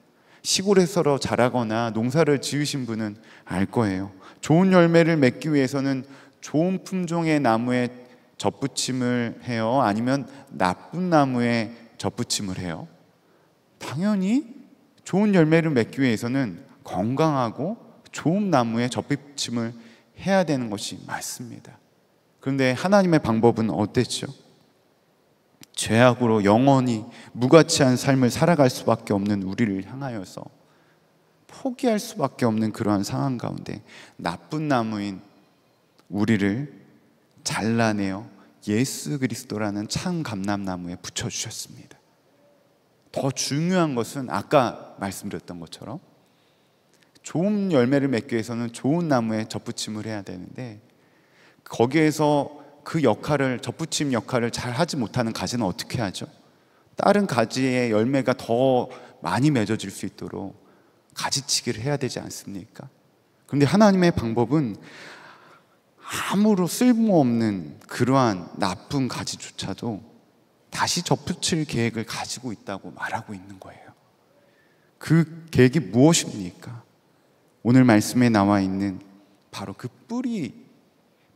시골에서 자라거나 농사를 지으신 분은 알 거예요. 좋은 열매를 맺기 위해서는 좋은 품종의 나무에 접붙임을 해요? 아니면 나쁜 나무에 접붙임을 해요? 당연히 좋은 열매를 맺기 위해서는 건강하고 좋은 나무에 접붙임을 해야 되는 것이 맞습니다. 그런데 하나님의 방법은 어땠죠? 죄악으로 영원히 무가치한 삶을 살아갈 수밖에 없는 우리를 향하여서 포기할 수밖에 없는 그러한 상황 가운데 나쁜 나무인 우리를 잘라내어 예수 그리스도라는 참 감람나무에 붙여주셨습니다. 더 중요한 것은 아까 말씀드렸던 것처럼 좋은 열매를 맺기 위해서는 좋은 나무에 접붙임을 해야 되는데, 거기에서 그 역할을, 접붙임 역할을 잘 하지 못하는 가지는 어떻게 하죠? 다른 가지의 열매가 더 많이 맺어질 수 있도록 가지치기를 해야 되지 않습니까? 그런데 하나님의 방법은 아무런 쓸모없는 그러한 나쁜 가지조차도 다시 접붙일 계획을 가지고 있다고 말하고 있는 거예요. 그 계획이 무엇입니까? 오늘 말씀에 나와 있는 바로 그 뿌리,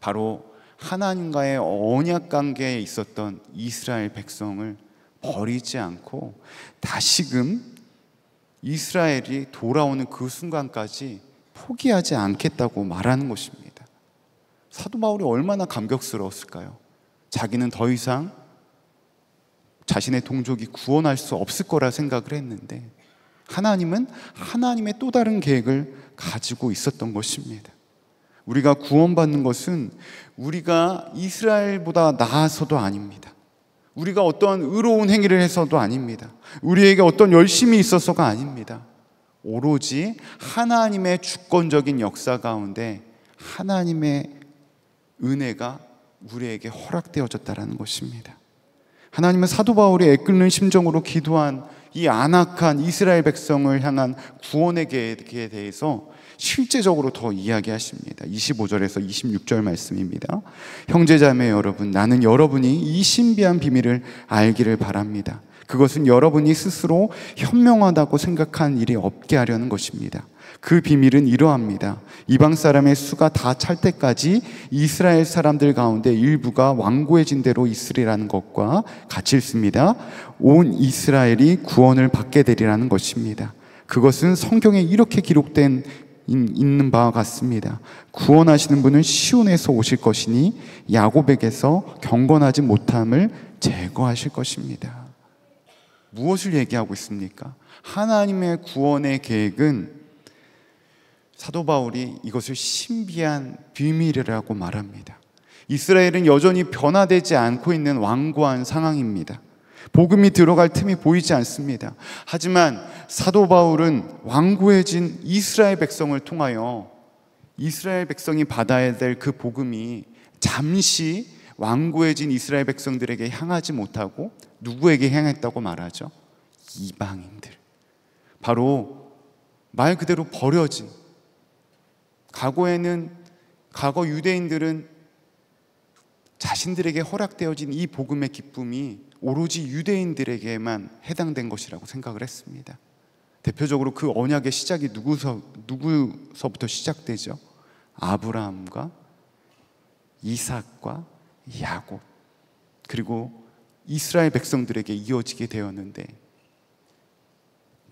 바로 하나님과의 언약 관계에 있었던 이스라엘 백성을 버리지 않고 다시금 이스라엘이 돌아오는 그 순간까지 포기하지 않겠다고 말하는 것입니다. 사도 바울이 얼마나 감격스러웠을까요? 자기는 더 이상 자신의 동족이 구원할 수 없을 거라 생각을 했는데 하나님은 하나님의 또 다른 계획을 가지고 있었던 것입니다. 우리가 구원받는 것은 우리가 이스라엘보다 나아서도 아닙니다. 우리가 어떤 의로운 행위를 해서도 아닙니다. 우리에게 어떤 열심이 있어서가 아닙니다. 오로지 하나님의 주권적인 역사 가운데 하나님의 은혜가 우리에게 허락되어졌다는 것입니다. 하나님은 사도 바울이 애끓는 심정으로 기도한 이 안악한 이스라엘 백성을 향한 구원의 계획에 대해서 실제적으로 더 이야기하십니다. 25절에서 26절 말씀입니다. 형제자매 여러분, 나는 여러분이 이 신비한 비밀을 알기를 바랍니다. 그것은 여러분이 스스로 현명하다고 생각한 일이 없게 하려는 것입니다. 그 비밀은 이러합니다. 이방 사람의 수가 다 찰 때까지 이스라엘 사람들 가운데 일부가 완고해진 대로 있으리라는 것과 같이 있습니다. 온 이스라엘이 구원을 받게 되리라는 것입니다. 그것은 성경에 이렇게 기록된 있는 바와 같습니다. 구원하시는 분은 시온에서 오실 것이니 야곱에게서 경건하지 못함을 제거하실 것입니다. 무엇을 얘기하고 있습니까? 하나님의 구원의 계획은 사도 바울이 이것을 신비한 비밀이라고 말합니다. 이스라엘은 여전히 변화되지 않고 있는 완고한 상황입니다. 복음이 들어갈 틈이 보이지 않습니다. 하지만 사도 바울은 완고해진 이스라엘 백성을 통하여 이스라엘 백성이 받아야 될 그 복음이 잠시 완고해진 이스라엘 백성들에게 향하지 못하고 누구에게 향했다고 말하죠? 이방인들. 바로 말 그대로 버려진, 과거 유대인들은 자신들에게 허락되어진 이 복음의 기쁨이 오로지 유대인들에게만 해당된 것이라고 생각을 했습니다. 대표적으로 그 언약의 시작이 누구서부터 시작되죠? 아브라함과 이삭과 야곱, 그리고 이스라엘 백성들에게 이어지게 되었는데,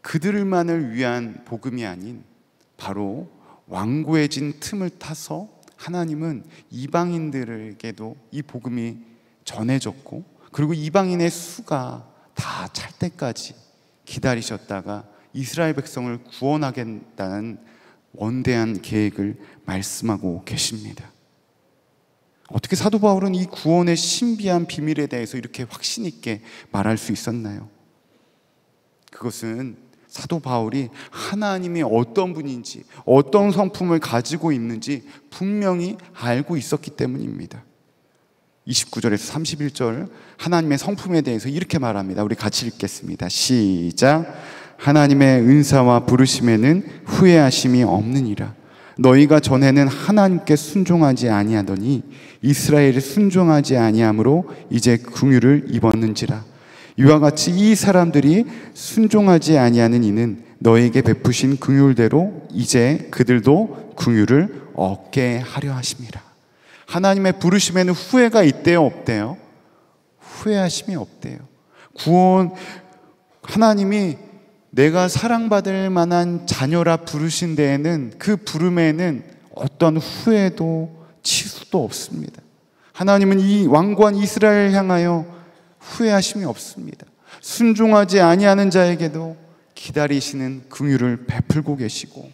그들만을 위한 복음이 아닌 바로 완고해진 틈을 타서 하나님은 이방인들에게도 이 복음이 전해졌고, 그리고 이방인의 수가 다 찰 때까지 기다리셨다가 이스라엘 백성을 구원하겠다는 원대한 계획을 말씀하고 계십니다. 어떻게 사도 바울은 이 구원의 신비한 비밀에 대해서 이렇게 확신 있게 말할 수 있었나요? 그것은 사도 바울이 하나님이 어떤 분인지, 어떤 성품을 가지고 있는지 분명히 알고 있었기 때문입니다. 29절에서 31절 하나님의 성품에 대해서 이렇게 말합니다. 우리 같이 읽겠습니다. 시작. 하나님의 은사와 부르심에는 후회하심이 없느니라. 너희가 전에는 하나님께 순종하지 아니하더니 이스라엘이 순종하지 아니함으로 이제 긍휼을 입었는지라. 이와 같이 이 사람들이 순종하지 아니하는 이는 너에게 베푸신 긍휼대로 이제 그들도 긍휼을 얻게 하려 하심이라. 하나님의 부르심에는 후회가 있대요, 없대요? 후회하심이 없대요. 하나님이 내가 사랑받을 만한 자녀라 부르신 데에는, 그 부름에는 어떤 후회도 치수도 없습니다. 하나님은 이 완고한 이스라엘을 향하여 후회하심이 없습니다. 순종하지 아니하는 자에게도 기다리시는 긍휼을 베풀고 계시고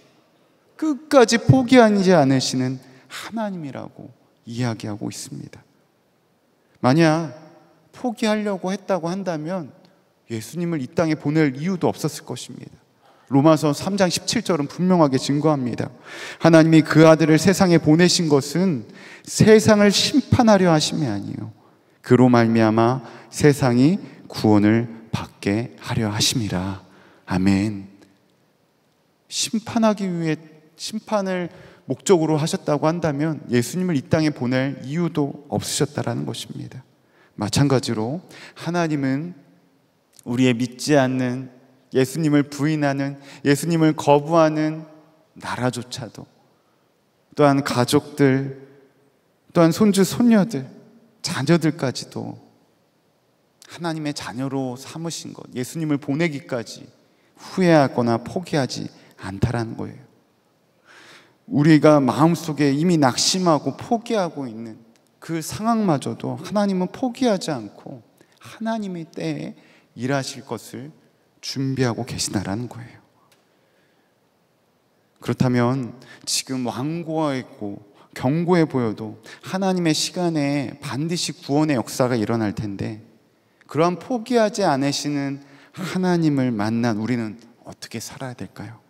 끝까지 포기하지 않으시는 하나님이라고 이야기하고 있습니다. 만약 포기하려고 했다고 한다면 예수님을 이 땅에 보낼 이유도 없었을 것입니다. 로마서 3장 17절은 분명하게 증거합니다. 하나님이 그 아들을 세상에 보내신 것은 세상을 심판하려 하심이 아니요 그로 말미암아 세상이 구원을 받게 하려 하심이라. 아멘. 심판하기 위해 심판을 목적으로 하셨다고 한다면 예수님을 이 땅에 보낼 이유도 없으셨다라는 것입니다. 마찬가지로 하나님은 우리의 믿지 않는, 예수님을 부인하는, 예수님을 거부하는 나라조차도, 또한 가족들, 또한 손주, 손녀들, 자녀들까지도 하나님의 자녀로 삼으신 것, 예수님을 보내기까지 후회하거나 포기하지 않다라는 거예요. 우리가 마음속에 이미 낙심하고 포기하고 있는 그 상황마저도 하나님은 포기하지 않고 하나님의 때에 일하실 것을 준비하고 계시다라는 거예요. 그렇다면 지금 완고하고 견고해 보여도 하나님의 시간에 반드시 구원의 역사가 일어날 텐데, 그러한 포기하지 않으시는 하나님을 만난 우리는 어떻게 살아야 될까요?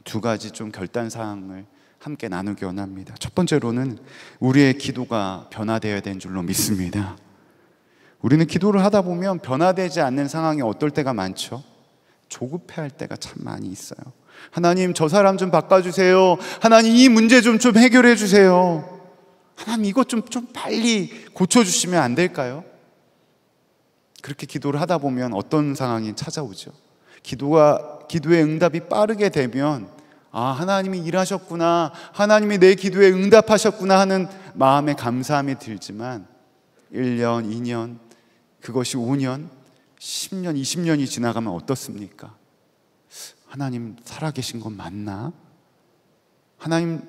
두 가지 좀 결단사항을 함께 나누기 원합니다. 첫 번째로는 우리의 기도가 변화되어야 되는 줄로 믿습니다. 우리는 기도를 하다 보면 변화되지 않는 상황이 어떨 때가 많죠. 조급해할 때가 참 많이 있어요. 하나님, 저 사람 좀 바꿔주세요. 하나님, 이 문제 좀 해결해 주세요. 하나님, 이것 좀 빨리 고쳐주시면 안 될까요? 그렇게 기도를 하다 보면 어떤 상황이 찾아오죠? 기도의 응답이 빠르게 되면, 아, 하나님이 일하셨구나, 하나님이 내 기도에 응답하셨구나 하는 마음에 감사함이 들지만 1년, 2년, 그것이 5년, 10년, 20년이 지나가면 어떻습니까? 하나님 살아계신 건 맞나? 하나님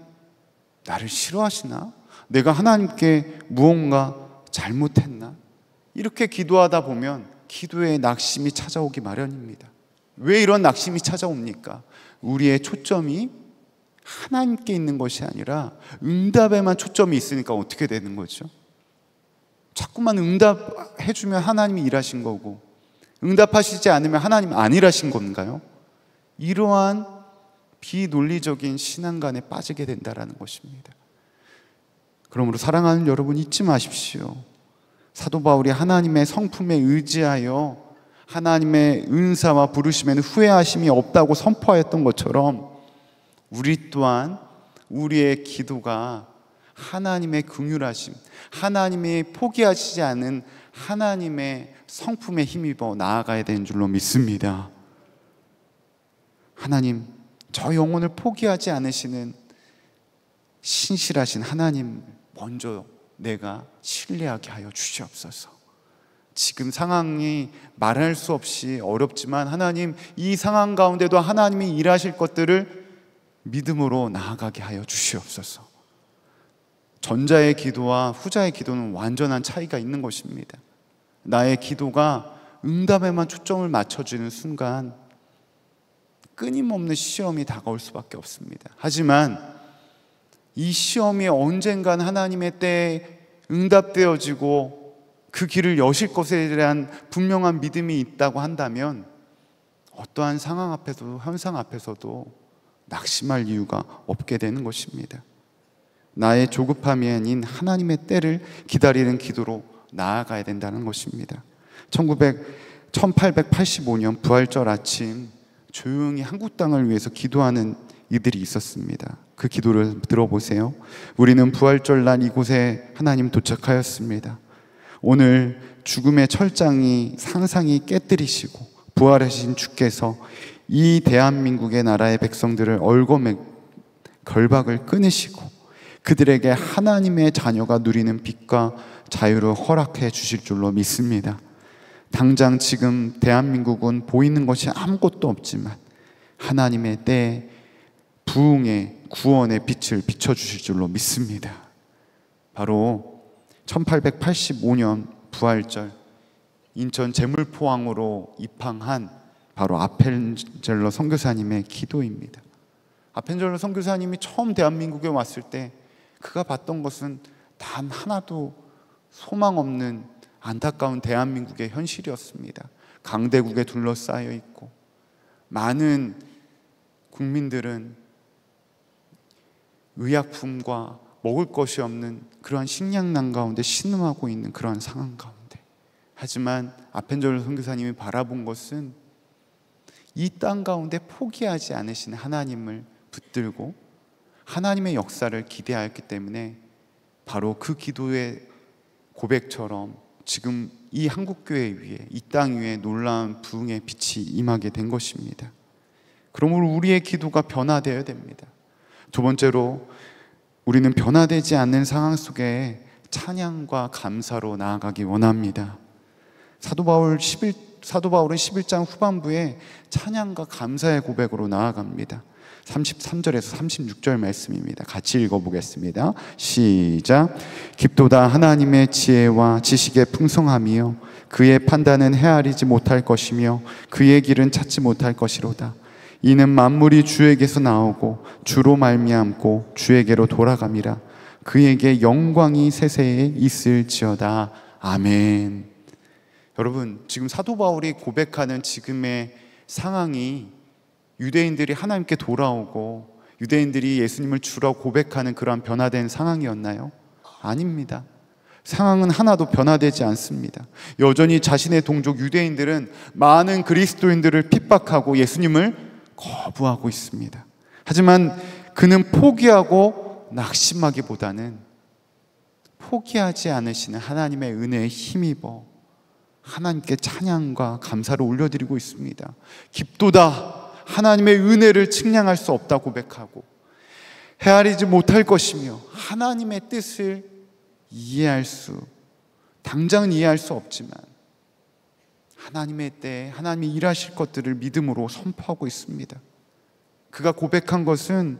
나를 싫어하시나? 내가 하나님께 무언가 잘못했나? 이렇게 기도하다 보면 기도에 낙심이 찾아오기 마련입니다. 왜 이런 낙심이 찾아옵니까? 우리의 초점이 하나님께 있는 것이 아니라 응답에만 초점이 있으니까 어떻게 되는 거죠? 자꾸만 응답해주면 하나님이 일하신 거고, 응답하시지 않으면 하나님 안 일하신 건가요? 이러한 비논리적인 신앙관에 빠지게 된다는 것입니다. 그러므로 사랑하는 여러분, 잊지 마십시오. 사도 바울이 하나님의 성품에 의지하여 하나님의 은사와 부르심에는 후회하심이 없다고 선포하였던 것처럼, 우리 또한 우리의 기도가 하나님의 긍휼하심, 하나님이 포기하시지 않은 하나님의 성품에 힘입어 나아가야 되는 줄로 믿습니다. 하나님, 저 영혼을 포기하지 않으시는 신실하신 하나님 먼저 내가 신뢰하게 하여 주시옵소서. 지금 상황이 말할 수 없이 어렵지만 하나님, 이 상황 가운데도 하나님이 일하실 것들을 믿음으로 나아가게 하여 주시옵소서. 전자의 기도와 후자의 기도는 완전한 차이가 있는 것입니다. 나의 기도가 응답에만 초점을 맞춰주는 순간 끊임없는 시험이 다가올 수밖에 없습니다. 하지만 이 시험이 언젠간 하나님의 때에 응답되어지고 그 길을 여실 것에 대한 분명한 믿음이 있다고 한다면 어떠한 상황 앞에서도, 현상 앞에서도 낙심할 이유가 없게 되는 것입니다. 나의 조급함이 아닌 하나님의 때를 기다리는 기도로 나아가야 된다는 것입니다. 1885년 부활절 아침, 조용히 한국 땅을 위해서 기도하는 이들이 있었습니다. 그 기도를 들어보세요. 우리는 부활절 날 이곳에 하나님 도착하였습니다. 오늘 죽음의 철장이 상상이 깨뜨리시고 부활하신 주께서 이 대한민국의 나라의 백성들을 얽어매 결박을 끊으시고 그들에게 하나님의 자녀가 누리는 빛과 자유를 허락해 주실 줄로 믿습니다. 당장 지금 대한민국은 보이는 것이 아무것도 없지만 하나님의 때 부흥의 구원의 빛을 비춰주실 줄로 믿습니다. 바로 1885년 부활절 인천 제물포항으로 입항한 바로 아펜젤러 선교사님의 기도입니다. 아펜젤러 선교사님이 처음 대한민국에 왔을 때 그가 봤던 것은 단 하나도 소망 없는 안타까운 대한민국의 현실이었습니다. 강대국에 둘러싸여 있고 많은 국민들은 의약품과 먹을 것이 없는 그러한 식량난 가운데 신음하고 있는 그러한 상황 가운데, 하지만 아펜젤러 선교사님이 바라본 것은 이 땅 가운데 포기하지 않으신 하나님을 붙들고 하나님의 역사를 기대하였기 때문에 바로 그 기도의 고백처럼 지금 이 한국교회 위에, 이 땅 위에 놀라운 부흥의 빛이 임하게 된 것입니다. 그러므로 우리의 기도가 변화되어야 됩니다. 두 번째로, 우리는 변화되지 않는 상황 속에 찬양과 감사로 나아가기 원합니다. 사도 바울은 11장 후반부에 찬양과 감사의 고백으로 나아갑니다. 33절에서 36절 말씀입니다. 같이 읽어보겠습니다. 시작. 깊도다 하나님의 지혜와 지식의 풍성함이요 그의 판단은 헤아리지 못할 것이며 그의 길은 찾지 못할 것이로다. 이는 만물이 주에게서 나오고 주로 말미암고 주에게로 돌아감이라. 그에게 영광이 세세에 있을지어다. 아멘. 여러분, 지금 사도 바울이 고백하는 지금의 상황이 유대인들이 하나님께 돌아오고 유대인들이 예수님을 주라고 고백하는 그러한 변화된 상황이었나요? 아닙니다. 상황은 하나도 변화되지 않습니다. 여전히 자신의 동족 유대인들은 많은 그리스도인들을 핍박하고 예수님을 거부하고 있습니다. 하지만 그는 포기하고 낙심하기보다는 포기하지 않으시는 하나님의 은혜에 힘입어 하나님께 찬양과 감사를 올려드리고 있습니다. 깊도다 하나님의 은혜를 측량할 수 없다 고백하고, 헤아리지 못할 것이며 하나님의 뜻을 당장은 이해할 수 없지만 하나님의 때에 하나님이 일하실 것들을 믿음으로 선포하고 있습니다. 그가 고백한 것은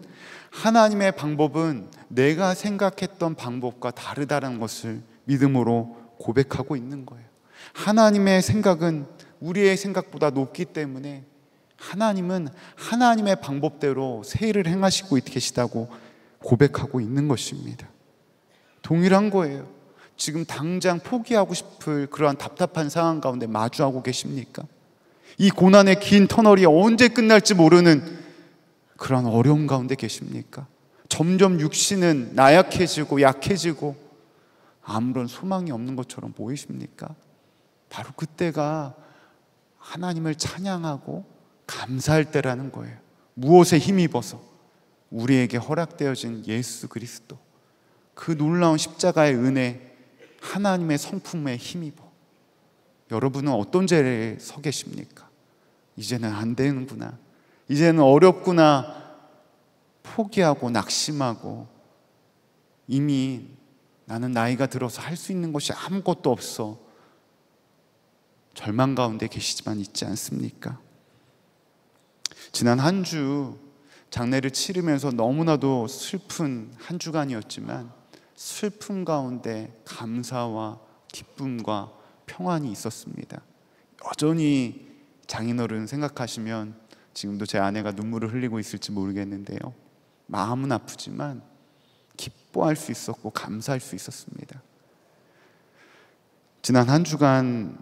하나님의 방법은 내가 생각했던 방법과 다르다는 것을 믿음으로 고백하고 있는 거예요. 하나님의 생각은 우리의 생각보다 높기 때문에 하나님은 하나님의 방법대로 새 일을 행하시고 계시다고 고백하고 있는 것입니다. 동일한 거예요. 지금 당장 포기하고 싶을 그러한 답답한 상황 가운데 마주하고 계십니까? 이 고난의 긴 터널이 언제 끝날지 모르는 그러한 어려움 가운데 계십니까? 점점 육신은 나약해지고 약해지고 아무런 소망이 없는 것처럼 보이십니까? 바로 그때가 하나님을 찬양하고 감사할 때라는 거예요. 무엇에 힘입어서? 우리에게 허락되어진 예수 그리스도, 그 놀라운 십자가의 은혜, 하나님의 성품에 힘입어. 여러분은 어떤 자리에 서 계십니까? 이제는 안 되는구나, 이제는 어렵구나 포기하고 낙심하고 이미 나는 나이가 들어서 할 수 있는 것이 아무것도 없어 절망 가운데 계시지만 있지 않습니까? 지난 한 주 장례를 치르면서 너무나도 슬픈 한 주간이었지만 슬픔 가운데 감사와 기쁨과 평안이 있었습니다. 여전히 장인어른 생각하시면 지금도 제 아내가 눈물을 흘리고 있을지 모르겠는데요, 마음은 아프지만 기뻐할 수 있었고 감사할 수 있었습니다. 지난 한 주간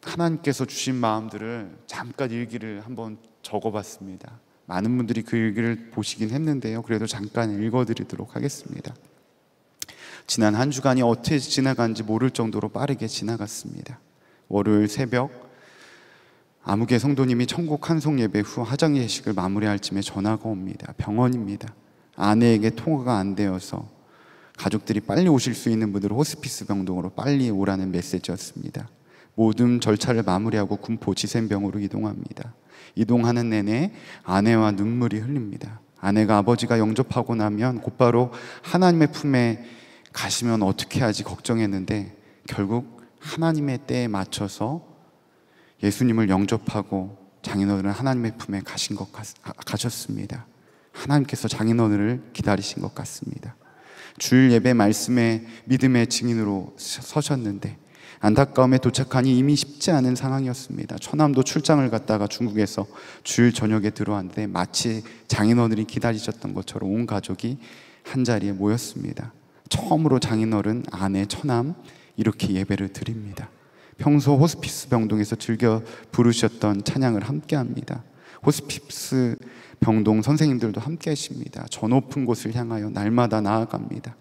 하나님께서 주신 마음들을 잠깐 일기를 한번 적어봤습니다. 많은 분들이 그 일기를 보시긴 했는데요, 그래도 잠깐 읽어드리도록 하겠습니다. 지난 한 주간이 어떻게 지나간지 모를 정도로 빠르게 지나갔습니다. 월요일 새벽 아무개 성도님이 천국 환송 예배 후 화장 예식을 마무리할 쯤에 전화가 옵니다. 병원입니다. 아내에게 통화가 안 되어서 가족들이 빨리 오실 수 있는 분들은 호스피스 병동으로 빨리 오라는 메시지였습니다. 모든 절차를 마무리하고 군포 지센병으로 이동합니다. 이동하는 내내 아내와 눈물이 흘립니다. 아내가 아버지가 영접하고 나면 곧바로 하나님의 품에 가시면 어떻게 하지 걱정했는데 결국 하나님의 때에 맞춰서 예수님을 영접하고 장인어른은 하나님의 품에 가셨습니다. 하나님께서 장인어른을 기다리신 것 같습니다. 주일 예배 말씀에 믿음의 증인으로 서셨는데 안타까움에 도착하니 이미 쉽지 않은 상황이었습니다. 처남도 출장을 갔다가 중국에서 주일 저녁에 들어왔는데 마치 장인어른이 기다리셨던 것처럼 온 가족이 한자리에 모였습니다. 처음으로 장인어른, 아내, 처남 이렇게 예배를 드립니다. 평소 호스피스 병동에서 즐겨 부르셨던 찬양을 함께합니다. 호스피스 병동 선생님들도 함께 하십니다. 저 높은 곳을 향하여 날마다 나아갑니다.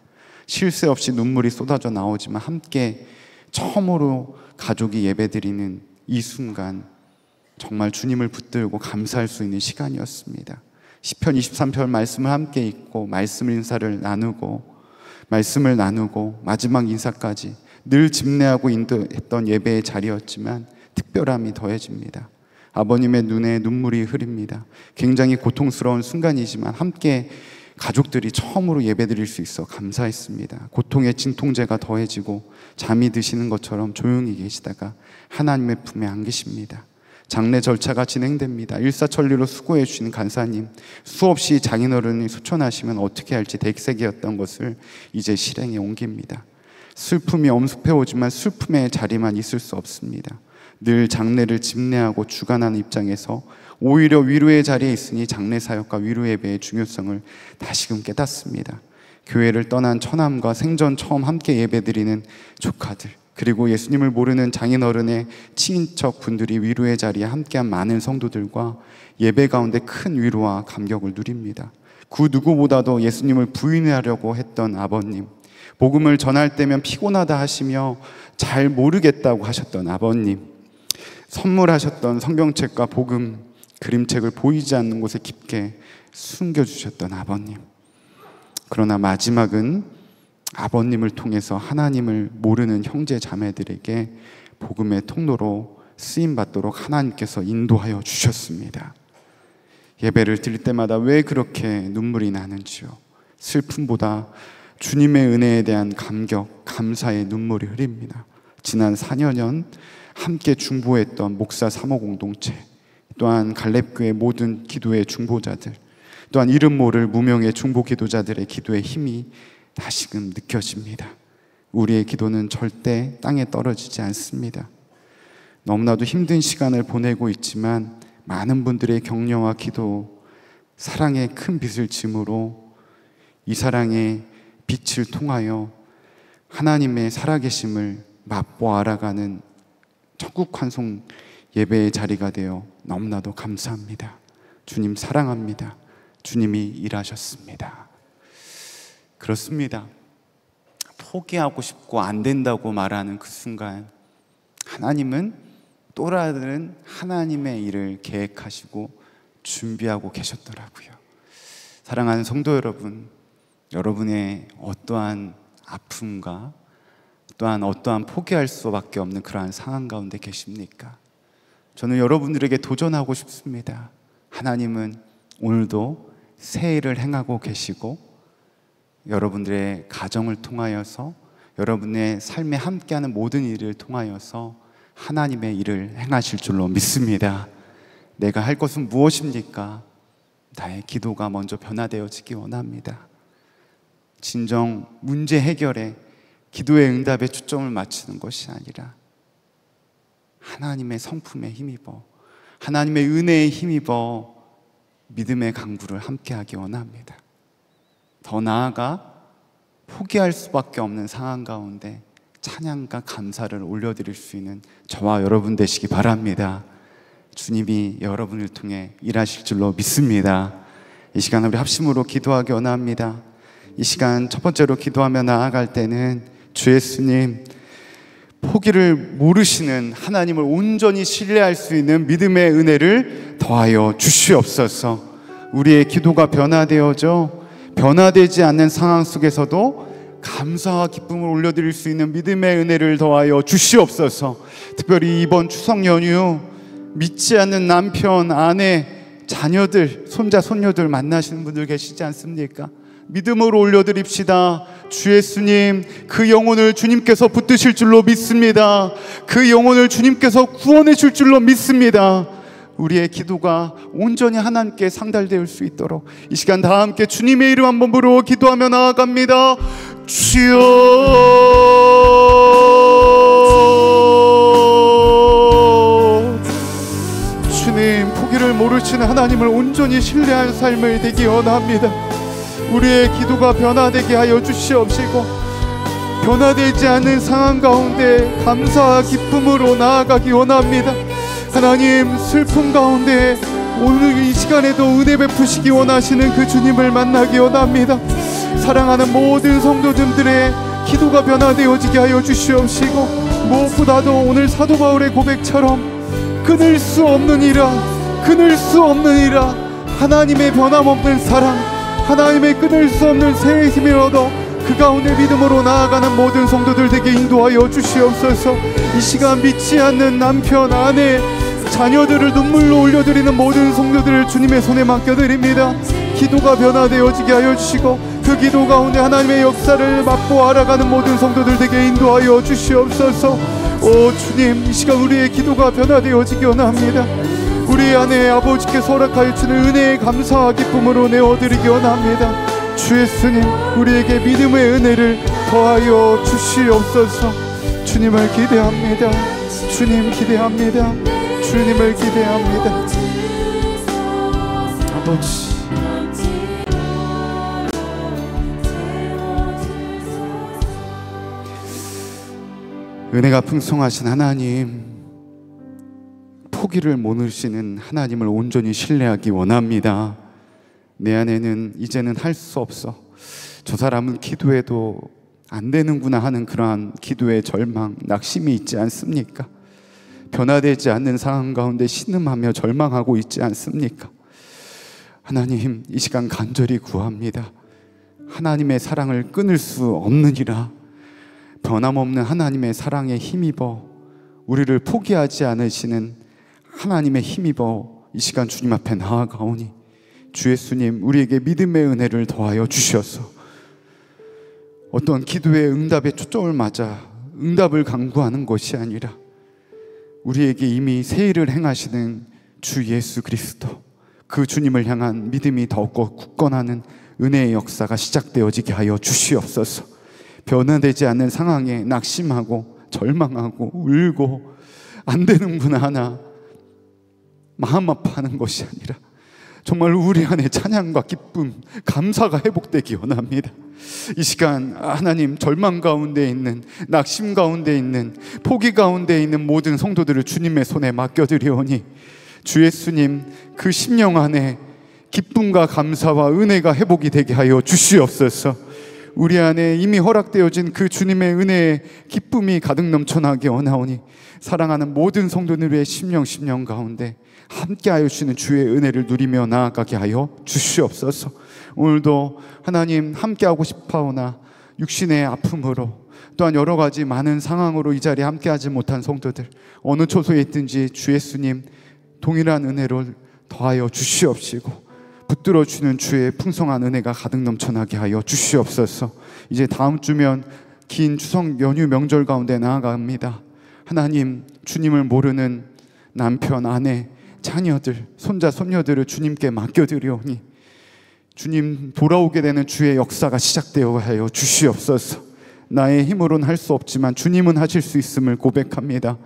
쉴 새 없이 눈물이 쏟아져 나오지만 함께 처음으로 가족이 예배드리는 이 순간 정말 주님을 붙들고 감사할 수 있는 시간이었습니다. 시편 23편 말씀을 함께 읽고 말씀을 인사를 나누고 말씀을 나누고 마지막 인사까지 늘 집례하고 인도했던 예배의 자리였지만 특별함이 더해집니다. 아버님의 눈에 눈물이 흐릅니다. 굉장히 고통스러운 순간이지만 함께 가족들이 처음으로 예배드릴 수 있어 감사했습니다. 고통의 진통제가 더해지고 잠이 드시는 것처럼 조용히 계시다가 하나님의 품에 안기십니다. 장례 절차가 진행됩니다. 일사천리로 수고해 주신 간사님, 수없이 장인어른이 소천하시면 어떻게 할지 대색이었던 것을 이제 실행에 옮깁니다. 슬픔이 엄습해오지만 슬픔의 자리만 있을 수 없습니다. 늘 장례를 집례하고 주관하는 입장에서 오히려 위로의 자리에 있으니 장례 사역과 위로 예배의 중요성을 다시금 깨닫습니다. 교회를 떠난 처남과 생전 처음 함께 예배드리는 조카들, 그리고 예수님을 모르는 장인어른의 친인척 분들이 위로의 자리에 함께한 많은 성도들과 예배 가운데 큰 위로와 감격을 누립니다. 그 누구보다도 예수님을 부인하려고 했던 아버님, 복음을 전할 때면 피곤하다 하시며 잘 모르겠다고 하셨던 아버님, 선물하셨던 성경책과 복음 그림책을 보이지 않는 곳에 깊게 숨겨주셨던 아버님, 그러나 마지막은 아버님을 통해서 하나님을 모르는 형제 자매들에게 복음의 통로로 쓰임받도록 하나님께서 인도하여 주셨습니다. 예배를 드릴 때마다 왜 그렇게 눈물이 나는지요? 슬픔보다 주님의 은혜에 대한 감격, 감사의 눈물이 흐릅니다. 지난 4년 함께 중보했던 목사 사모 공동체, 또한 갈렙교회 모든 기도의 중보자들, 또한 이름 모를 무명의 중보 기도자들의 기도의 힘이 다시금 느껴집니다. 우리의 기도는 절대 땅에 떨어지지 않습니다. 너무나도 힘든 시간을 보내고 있지만 많은 분들의 격려와 기도, 사랑의 큰 빚을 짐으로 이 사랑의 빛을 통하여 하나님의 살아계심을 맛보아 알아가는 천국 환송 예배의 자리가 되어 너무나도 감사합니다. 주님 사랑합니다. 주님이 일하셨습니다. 그렇습니다. 포기하고 싶고 안 된다고 말하는 그 순간 하나님은 또 다른 하나님의 일을 계획하시고 준비하고 계셨더라고요. 사랑하는 성도 여러분, 여러분의 어떠한 아픔과 또한 어떠한 포기할 수밖에 없는 그러한 상황 가운데 계십니까? 저는 여러분들에게 도전하고 싶습니다. 하나님은 오늘도 새 일을 행하고 계시고 여러분들의 가정을 통하여서 여러분의 삶에 함께하는 모든 일을 통하여서 하나님의 일을 행하실 줄로 믿습니다. 내가 할 것은 무엇입니까? 나의 기도가 먼저 변화되어지기 원합니다. 진정 문제 해결에 기도의 응답에 초점을 맞추는 것이 아니라 하나님의 성품에 힘입어, 하나님의 은혜에 힘입어 믿음의 강구를 함께하기 원합니다. 더 나아가 포기할 수밖에 없는 상황 가운데 찬양과 감사를 올려드릴 수 있는 저와 여러분 되시기 바랍니다. 주님이 여러분을 통해 일하실 줄로 믿습니다. 이 시간 우리 합심으로 기도하기 원합니다. 이 시간 첫 번째로 기도하며 나아갈 때는 주 예수님, 포기를 모르시는 하나님을 온전히 신뢰할 수 있는 믿음의 은혜를 더하여 주시옵소서. 우리의 기도가 변화되지 않는 상황 속에서도 감사와 기쁨을 올려드릴 수 있는 믿음의 은혜를 더하여 주시옵소서. 특별히 이번 추석 연휴 믿지 않는 남편, 아내, 자녀들, 손자, 손녀들 만나시는 분들 계시지 않습니까? 믿음으로 올려드립시다. 주 예수님, 그 영혼을 주님께서 붙드실 줄로 믿습니다. 그 영혼을 주님께서 구원해 줄 줄로 믿습니다. 우리의 기도가 온전히 하나님께 상달될 수 있도록 이 시간 다 함께 주님의 이름 한번 부르고 기도하며 나아갑니다. 주여, 주님, 포기를 모르시는 하나님을 온전히 신뢰한 삶을 되기 원합니다. 우리의 기도가 변화되게 하여 주시옵시고 변화되지 않는 상황 가운데 감사와 기쁨으로 나아가기 원합니다. 하나님, 슬픔 가운데 오늘 이 시간에도 은혜 베푸시기 원하시는 그 주님을 만나기 원합니다. 사랑하는 모든 성도님들의 기도가 변화되어지게 하여 주시옵시고 무엇보다도 오늘 사도 바울의 고백처럼 끊을 수 없는 이라 하나님의 변함없는 사랑, 하나님의 끊을 수 없는 새의 힘을 얻어 그 가운데 믿음으로 나아가는 모든 성도들 되게 인도하여 주시옵소서. 이 시간 믿지 않는 남편, 아내, 자녀들을 눈물로 올려드리는 모든 성도들을 주님의 손에 맡겨드립니다. 기도가 변화되어지게 하여 주시고 그 기도 가운데 하나님의 역사를 맛보 알아가는 모든 성도들 되게 인도하여 주시옵소서. 오 주님, 이 시간 우리의 기도가 변화되어지기 원합니다. 우리 안에 아버지께서 허락하여 주는 은혜의 감사와 기쁨으로 내어드리기 원합니다. 주 예수님, 우리에게 믿음의 은혜를 더하여 주시옵소서. 주님을 기대합니다. 주님 기대합니다. 주님을 기대합니다. 아버지, 은혜가 풍성하신 하나님, 포기를 모르시는 하나님을 온전히 신뢰하기 원합니다. 내 안에는 이제는 할 수 없어, 저 사람은 기도해도 안 되는구나 하는 그러한 기도의 절망, 낙심이 있지 않습니까? 변화되지 않는 상황 가운데 신음하며 절망하고 있지 않습니까? 하나님, 이 시간 간절히 구합니다. 하나님의 사랑을 끊을 수 없느니라. 변함없는 하나님의 사랑에 힘입어 우리를 포기하지 않으시는 하나님의 힘입어 이 시간 주님 앞에 나아가오니 주 예수님, 우리에게 믿음의 은혜를 더하여 주셔서 어떤 기도의 응답에 초점을 맞아 응답을 간구하는 것이 아니라 우리에게 이미 새 일을 행하시는 주 예수 그리스도, 그 주님을 향한 믿음이 더욱 굳건하는 은혜의 역사가 시작되어지게 하여 주시옵소서. 변화되지 않는 상황에 낙심하고 절망하고 울고 안 되는구나 하나 마음 아파하는 것이 아니라 정말 우리 안에 찬양과 기쁨, 감사가 회복되기 원합니다. 이 시간 하나님, 절망 가운데 있는, 낙심 가운데 있는, 포기 가운데 있는 모든 성도들을 주님의 손에 맡겨드리오니 주 예수님, 그 심령 안에 기쁨과 감사와 은혜가 회복이 되게 하여 주시옵소서. 우리 안에 이미 허락되어진 그 주님의 은혜의 기쁨이 가득 넘쳐나게 원하오니 사랑하는 모든 성도들의 심령 가운데 함께하여 주시는 주의 은혜를 누리며 나아가게 하여 주시옵소서. 오늘도 하나님 함께하고 싶어오나 육신의 아픔으로 또한 여러 가지 많은 상황으로 이 자리에 함께하지 못한 성도들, 어느 초소에 있든지 주 예수님 동일한 은혜를 더하여 주시옵시고 붙들어 주는 주의 풍성한 은혜가 가득 넘쳐나게 하여 주시옵소서. 이제 다음 주면 긴 추석 연휴 명절 가운데 나아갑니다. 하나님, 주님을 모르는 남편, 아내, 자녀들, 손자, 손녀들을 주님께 맡겨드리오니 주님 돌아오게 되는 주의 역사가 시작되어 하여 주시옵소서. 나의 힘으로는 할 수 없지만 주님은 하실 수 있음을 고백합니다.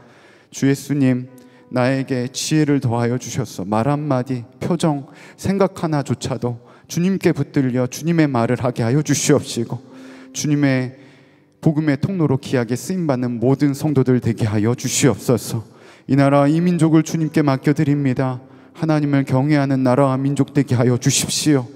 주 예수님, 나에게 지혜를 더하여 주셔서 말 한마디, 표정, 생각 하나조차도 주님께 붙들려 주님의 말을 하게 하여 주시옵시고 주님의 복음의 통로로 귀하게 쓰임받는 모든 성도들 되게 하여 주시옵소서. 이 나라 이 민족을 주님께 맡겨드립니다. 하나님을 경외하는 나라와 민족 되게 하여 주십시오.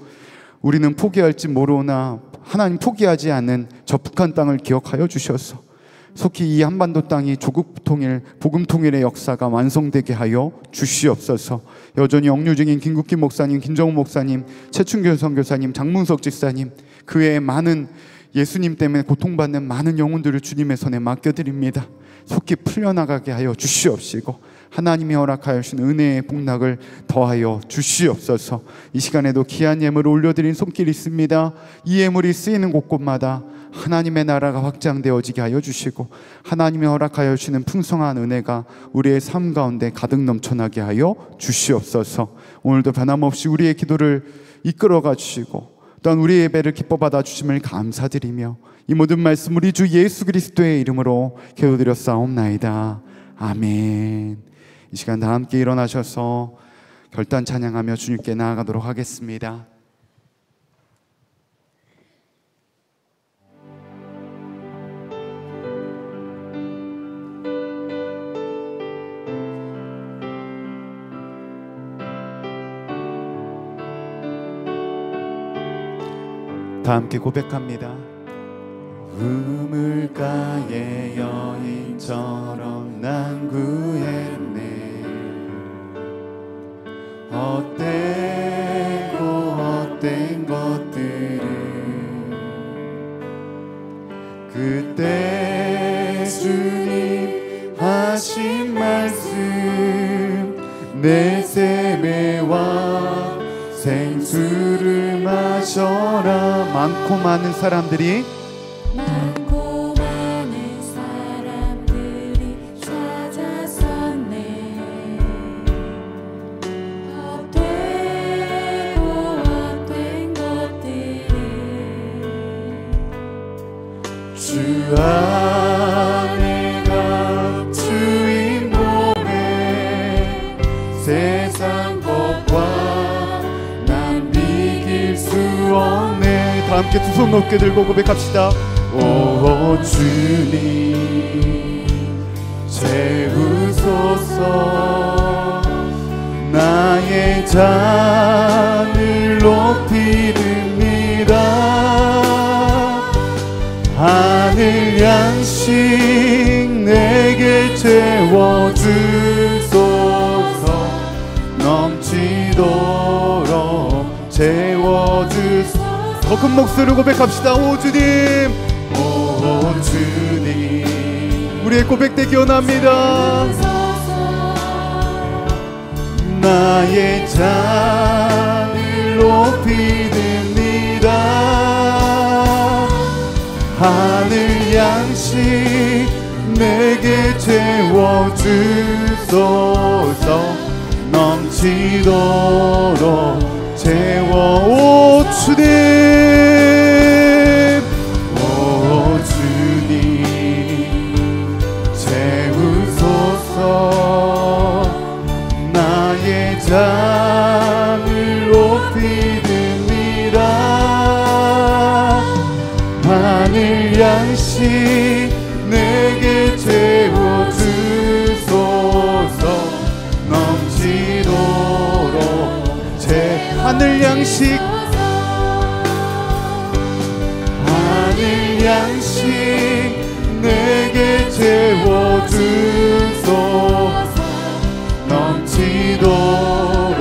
우리는 포기할지 모르나 하나님 포기하지 않는 저 북한 땅을 기억하여 주셔서 속히 이 한반도 땅이 조국 통일, 복음 통일의 역사가 완성되게 하여 주시옵소서. 여전히 억류 중인 김국기 목사님, 김정우 목사님, 최춘교 선교사님, 장문석 집사님, 그 외에 많은 예수님 때문에 고통받는 많은 영혼들을 주님의 손에 맡겨드립니다. 속히 풀려나가게 하여 주시옵시고 하나님이 허락하여 주신 은혜의 복락을 더하여 주시옵소서. 이 시간에도 귀한 예물을 올려드린 손길이 있습니다. 이 예물이 쓰이는 곳곳마다 하나님의 나라가 확장되어지게 하여 주시고 하나님이 허락하여 주시는 풍성한 은혜가 우리의 삶 가운데 가득 넘쳐나게 하여 주시옵소서. 오늘도 변함없이 우리의 기도를 이끌어가 주시고 또한 우리의 예배를 기뻐 받아 주심을 감사드리며 이 모든 말씀 우리 주 예수 그리스도의 이름으로 기도드렸사옵나이다. 아멘. 이 시간 다 함께 일어나셔서 결단 찬양하며 주님께 나아가도록 하겠습니다. 다 함께 고백합니다. 우물가의 여인처럼 난 구했네. 헛되고 헛된 것들을 하신 말씀 내 세매와 생수를 마셔라. 많고 많은 사람들이 찾아섰네. 헛된 것들을 주 안에 간 주인 몸에 세상 것과 난 비길 수 없네. 다 함께 두 손 높게 들고 고백합시다. 오 주님 채우소서. 나의 잔을 높이 듭니다. 하늘 양식 내게 채워주소서. 넘치도록 채워주소서. 더 큰 목소리로 고백합시다. 오 주님, 오 주님, 우리의 고백되기 원합니다. 나의 잔을 높이 듭니다. 하늘 양식 내게 채워주소서. 넘치도록 채워. 오 주님, 오 주님 채우소서. 나의 잔을 높이 듭니다. 하늘 양식 내게 채워주소서. 넘치도록 하늘 양식, 하늘 양식 내게 채워주소서. 넘치도록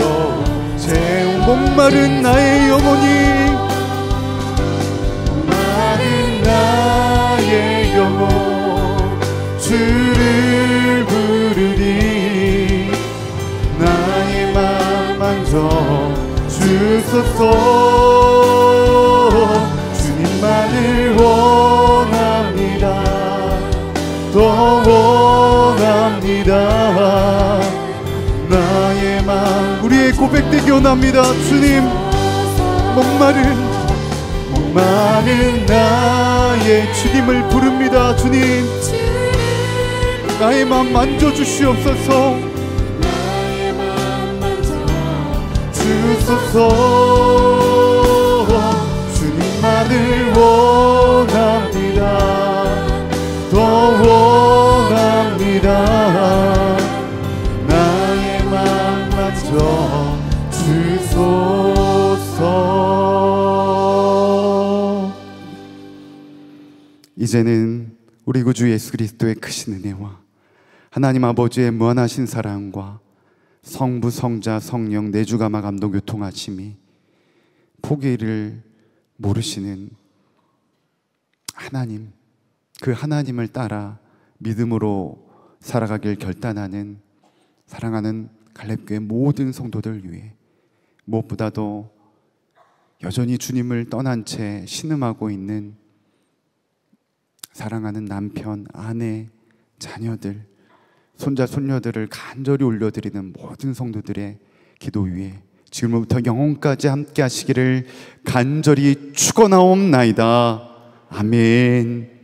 채운 목마른 나의 영혼이, 목마른 나의 영혼 주를 부르리. 나의 맘 만져 주소서. 주님만을 원합니다. 더 원합니다. 나의 맘, 우리의 고백되기 원합니다. 주님, 목마른 나의 주님을 부릅니다. 주님, 나의 맘 만져주시옵소서. 주소서. 주님만을 원합니다. 더 원합니다. 나의 맘 만져 주소서. 이제는 우리 구주 예수 그리스도의 크신 은혜와 하나님 아버지의 무한하신 사랑과 성부, 성자, 성령 내주가마 감동 교통하심이 포기를 모르시는 하나님, 그 하나님을 따라 믿음으로 살아가길 결단하는 사랑하는 갈렙교회 모든 성도들 위해, 무엇보다도 여전히 주님을 떠난 채 신음하고 있는 사랑하는 남편, 아내, 자녀들, 손자, 손녀들을 간절히 올려드리는 모든 성도들의 기도 위에 지금부터 영혼까지 함께 하시기를 간절히 축원하옵나이다. 아멘.